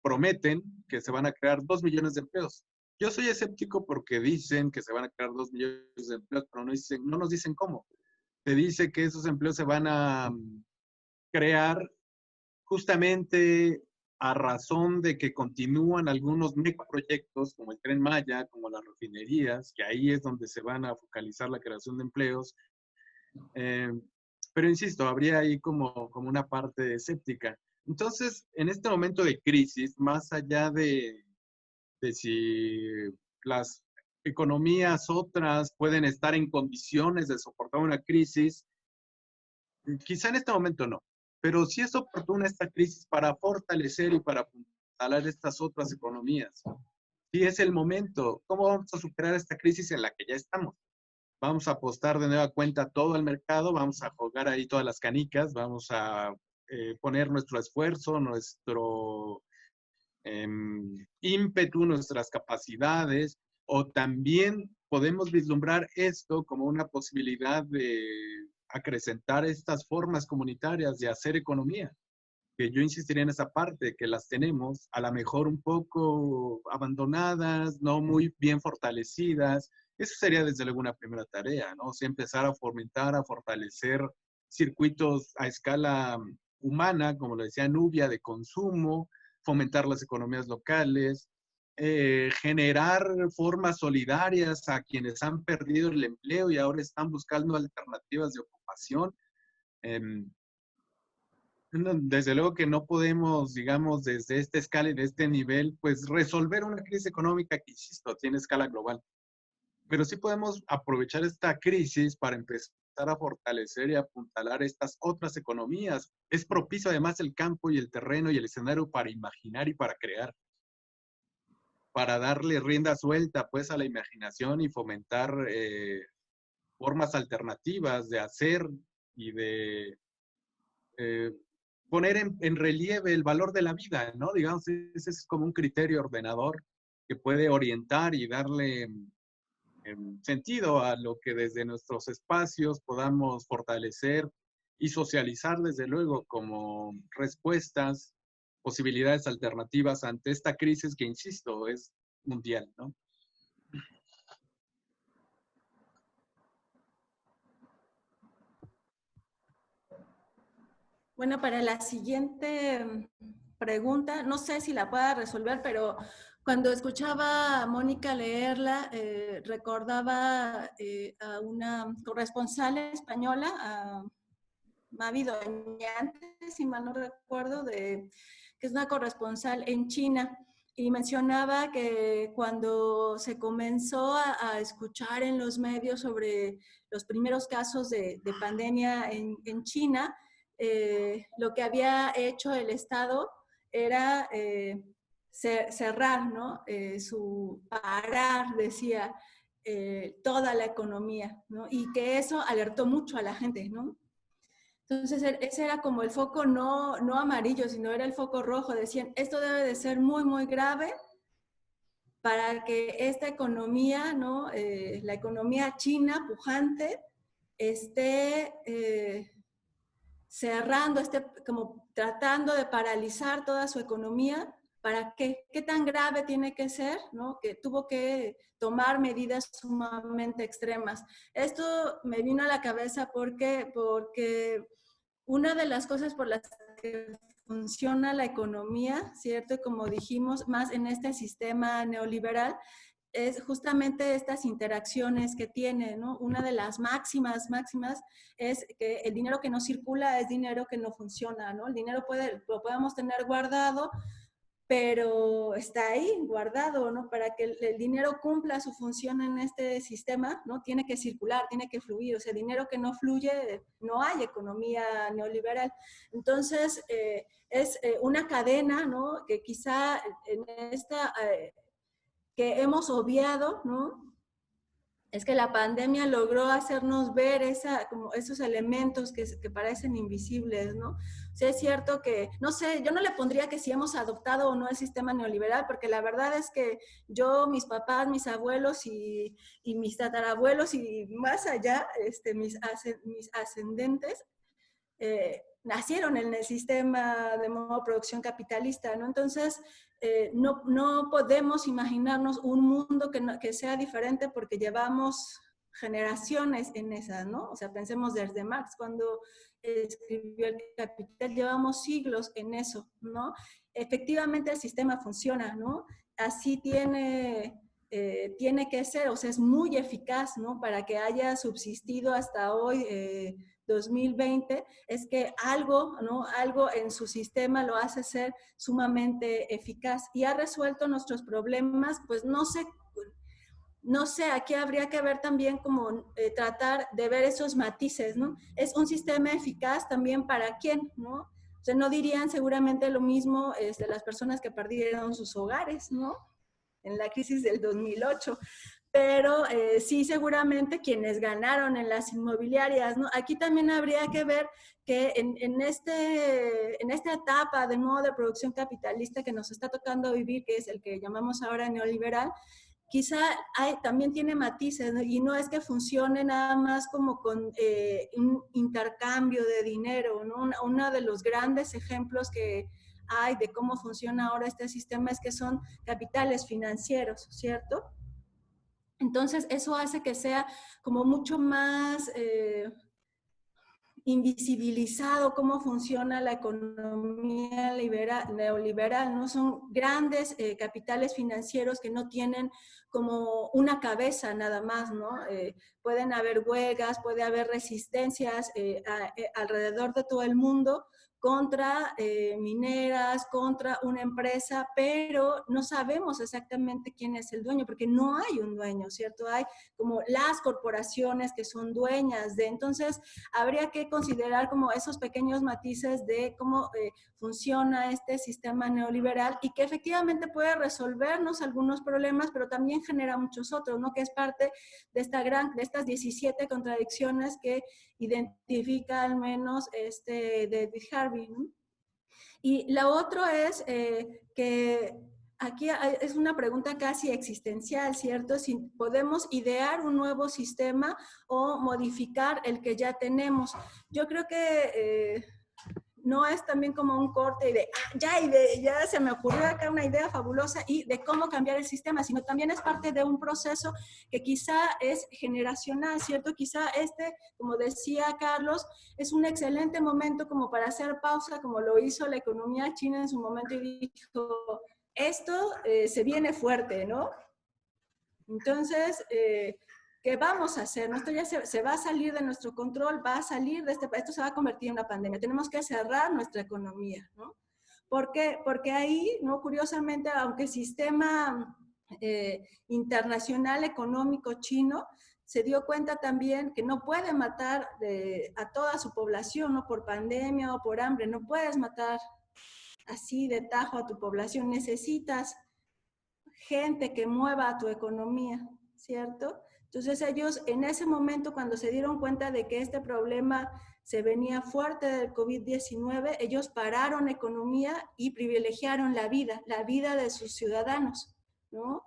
prometen que se van a crear 2 millones de empleos. Yo soy escéptico porque dicen que se van a crear 2 millones de empleos, pero no nos dicen cómo. Se dice que esos empleos se van a crear justamente a razón de que continúan algunos megaproyectos como el Tren Maya, como las refinerías, que ahí es donde se van a focalizar la creación de empleos. Pero insisto, habría ahí como una parte escéptica. Entonces, en este momento de crisis, más allá de si las economías otras pueden estar en condiciones de soportar una crisis, quizá en este momento no, pero sí es oportuna esta crisis para fortalecer y para apuntalar estas otras economías. Sí es el momento. ¿Cómo vamos a superar esta crisis en la que ya estamos? Vamos a apostar de nueva cuenta todo el mercado, vamos a jugar ahí todas las canicas, vamos a poner nuestro esfuerzo, nuestro ímpetu, nuestras capacidades, o también podemos vislumbrar esto como una posibilidad de acrecentar estas formas comunitarias de hacer economía, que yo insistiría en esa parte, que las tenemos a lo mejor un poco abandonadas, no muy bien fortalecidas. Eso sería desde luego una primera tarea, ¿no? O sea, empezar a fomentar, a fortalecer circuitos a escala humana, como lo decía Nubia, de consumo, fomentar las economías locales, generar formas solidarias a quienes han perdido el empleo y ahora están buscando alternativas de ocupación. Desde luego que no podemos, digamos, desde esta escala y de este nivel, pues resolver una crisis económica que, insisto, tiene escala global. Pero sí podemos aprovechar esta crisis para empezar a fortalecer y apuntalar estas otras economías. Es propicio además el campo y el terreno y el escenario para imaginar y para crear, para darle rienda suelta pues a la imaginación y fomentar formas alternativas de hacer y de poner en relieve el valor de la vida, ¿no? Digamos, ese es como un criterio ordenador que puede orientar y darle sentido a lo que desde nuestros espacios podamos fortalecer y socializar, desde luego, como respuestas, posibilidades alternativas ante esta crisis que, insisto, es mundial, ¿no? Bueno, para la siguiente pregunta, no sé si la pueda resolver, pero cuando escuchaba a Mónica leerla, recordaba a una corresponsal española, a Mavi Doñante, si mal no recuerdo, que que es una corresponsal en China, y mencionaba que cuando se comenzó a escuchar en los medios sobre los primeros casos de pandemia en China, lo que había hecho el Estado era cerrar, ¿no? Parar, decía, toda la economía, ¿no? Y que eso alertó mucho a la gente, ¿no? Entonces, ese era como el foco no amarillo, sino era el foco rojo. Decían, esto debe de ser muy, muy grave para que esta economía, ¿no? La economía china pujante, esté cerrando, esté como tratando de paralizar toda su economía. ¿Para qué? ¿Qué tan grave tiene que ser? ¿No? Que tuvo que tomar medidas sumamente extremas. Esto me vino a la cabeza porque una de las cosas por las que funciona la economía, ¿cierto? Como dijimos, más en este sistema neoliberal, es justamente estas interacciones que tiene, ¿no? Una de las máximas es que el dinero que no circula es dinero que no funciona, ¿no? El dinero lo podemos tener guardado, pero está ahí guardado, ¿no? Para que el dinero cumpla su función en este sistema, ¿no? Tiene que circular, tiene que fluir. O sea, dinero que no fluye, no hay economía neoliberal. Entonces, es una cadena, ¿no? Que quizá en esta, que hemos obviado, ¿no? Es que la pandemia logró hacernos ver como esos elementos que parecen invisibles, ¿no? O sea, es cierto que, no sé, yo no le pondría que si hemos adoptado o no el sistema neoliberal, porque la verdad es que yo, mis papás, mis abuelos y mis tatarabuelos y más allá, mis ascendentes, nacieron en el sistema de modo de producción capitalista, ¿no? Entonces, no podemos imaginarnos un mundo que sea diferente porque llevamos generaciones en esa, ¿no? O sea, pensemos desde Marx, cuando escribió el Capital, llevamos siglos en eso, ¿no? Efectivamente el sistema funciona, ¿no? Así tiene que ser, o sea, es muy eficaz, ¿no? Para que haya subsistido hasta hoy 2020, es que algo, ¿no? Algo en su sistema lo hace ser sumamente eficaz y ha resuelto nuestros problemas, pues no sé, aquí habría que ver también como tratar de ver esos matices, ¿no? Es un sistema eficaz también para quién, ¿no? O sea, no dirían seguramente lo mismo las personas que perdieron sus hogares, ¿no? En la crisis del 2008. Pero sí seguramente quienes ganaron en las inmobiliarias, ¿no? Aquí también habría que ver que en esta etapa de modo de producción capitalista que nos está tocando vivir, que es el que llamamos ahora neoliberal, quizá también tiene matices, ¿no? Y no es que funcione nada más como con un intercambio de dinero, ¿no? Uno de los grandes ejemplos que hay de cómo funciona ahora este sistema es que son capitales financieros, ¿cierto? Entonces, eso hace que sea como mucho más invisibilizado cómo funciona la economía neoliberal, ¿no? Son grandes capitales financieros que no tienen como una cabeza nada más, ¿no? Pueden haber huelgas, puede haber resistencias alrededor de todo el mundo contra mineras, contra una empresa, pero no sabemos exactamente quién es el dueño, porque no hay un dueño, ¿cierto? Hay como las corporaciones que son dueñas de, entonces habría que considerar como esos pequeños matices de cómo funciona este sistema neoliberal y que efectivamente puede resolvernos algunos problemas, pero también genera muchos otros, ¿no? Que es parte de estas 17 contradicciones que identifica al menos David Harvey, ¿no? Y la otra es que aquí es una pregunta casi existencial, ¿cierto? Si podemos idear un nuevo sistema o modificar el que ya tenemos. Yo creo que no es también como un corte y ya se me ocurrió acá una idea fabulosa y de cómo cambiar el sistema, sino también es parte de un proceso que quizá es generacional, ¿cierto? Quizá como decía Carlos, es un excelente momento como para hacer pausa, como lo hizo la economía china en su momento y dijo, esto se viene fuerte, ¿no? Entonces, ¿qué vamos a hacer? Esto ya se va a salir de nuestro control, va a salir de esto se va a convertir en una pandemia. Tenemos que cerrar nuestra economía, ¿no? ¿Por qué? Porque ahí, ¿no? Curiosamente, aunque el sistema internacional económico chino se dio cuenta también que no puede matar a toda su población, ¿no? Por pandemia o por hambre, no puedes matar así de tajo a tu población, necesitas gente que mueva tu economía, ¿cierto? Entonces ellos en ese momento, cuando se dieron cuenta de que este problema se venía fuerte del COVID-19, ellos pararon economía y privilegiaron la vida de sus ciudadanos, ¿no?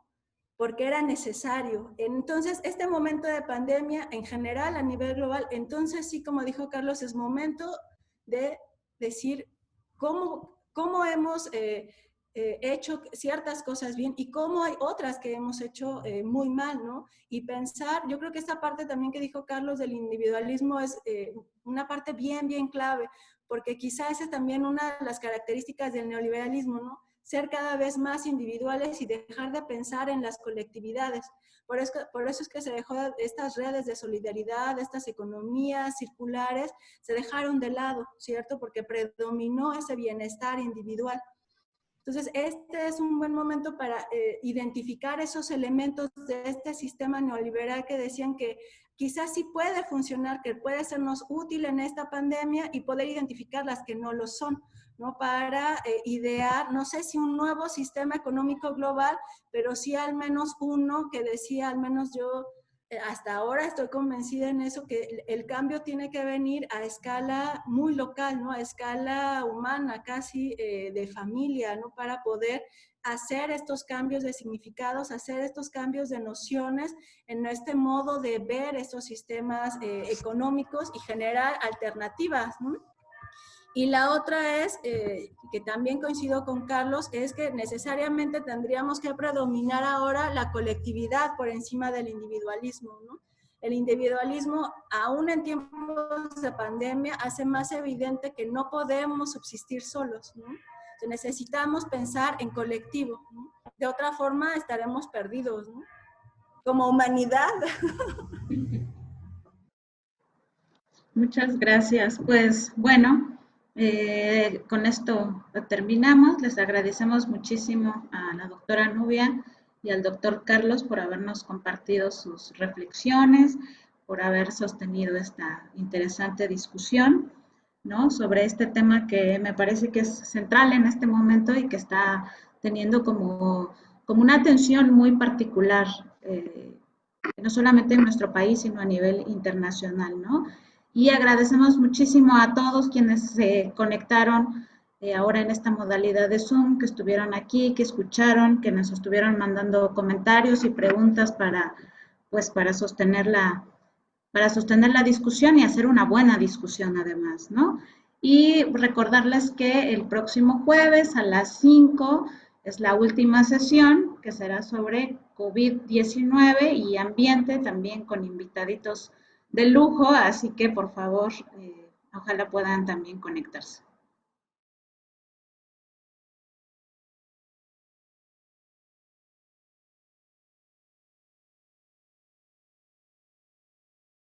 Porque era necesario. Entonces, este momento de pandemia en general a nivel global, entonces sí, como dijo Carlos, es momento de decir cómo hemos hecho ciertas cosas bien y cómo hay otras que hemos hecho muy mal, ¿no? Y pensar, yo creo que esta parte también que dijo Carlos del individualismo es una parte bien, bien clave, porque quizás esa es también una de las características del neoliberalismo, ¿no? Ser cada vez más individuales y dejar de pensar en las colectividades. Por eso es que se dejó estas redes de solidaridad, estas economías circulares, se dejaron de lado, ¿cierto? Porque predominó ese bienestar individual. Entonces, este es un buen momento para identificar esos elementos de este sistema neoliberal que decían que quizás sí puede funcionar, que puede sernos útil en esta pandemia y poder identificar las que no lo son, ¿no? Para idear, no sé si un nuevo sistema económico global, pero sí al menos uno que decía, al menos yo hasta ahora estoy convencida en eso, que el cambio tiene que venir a escala muy local, ¿no? A escala humana, casi de familia, ¿no? Para poder hacer estos cambios de significados, hacer estos cambios de nociones en este modo de ver estos sistemas económicos y generar alternativas, ¿no? Y la otra es, que también coincido con Carlos, es que necesariamente tendríamos que predominar ahora la colectividad por encima del individualismo, ¿no? El individualismo, aún en tiempos de pandemia, hace más evidente que no podemos subsistir solos, ¿no? Entonces necesitamos pensar en colectivo, ¿no? De otra forma estaremos perdidos, ¿no? Como humanidad. Muchas gracias. Pues bueno, con esto terminamos. Les agradecemos muchísimo a la doctora Nubia y al doctor Carlos por habernos compartido sus reflexiones, por haber sostenido esta interesante discusión, ¿no? Sobre este tema que me parece que es central en este momento y que está teniendo como una atención muy particular, no solamente en nuestro país, sino a nivel internacional, ¿no? Y agradecemos muchísimo a todos quienes se conectaron ahora en esta modalidad de Zoom, que estuvieron aquí, que escucharon, que nos estuvieron mandando comentarios y preguntas para sostener la discusión y hacer una buena discusión además, ¿no? Y recordarles que el próximo jueves a las 5 es la última sesión, que será sobre COVID-19 y ambiente, también con invitaditos de lujo, así que por favor, ojalá puedan también conectarse.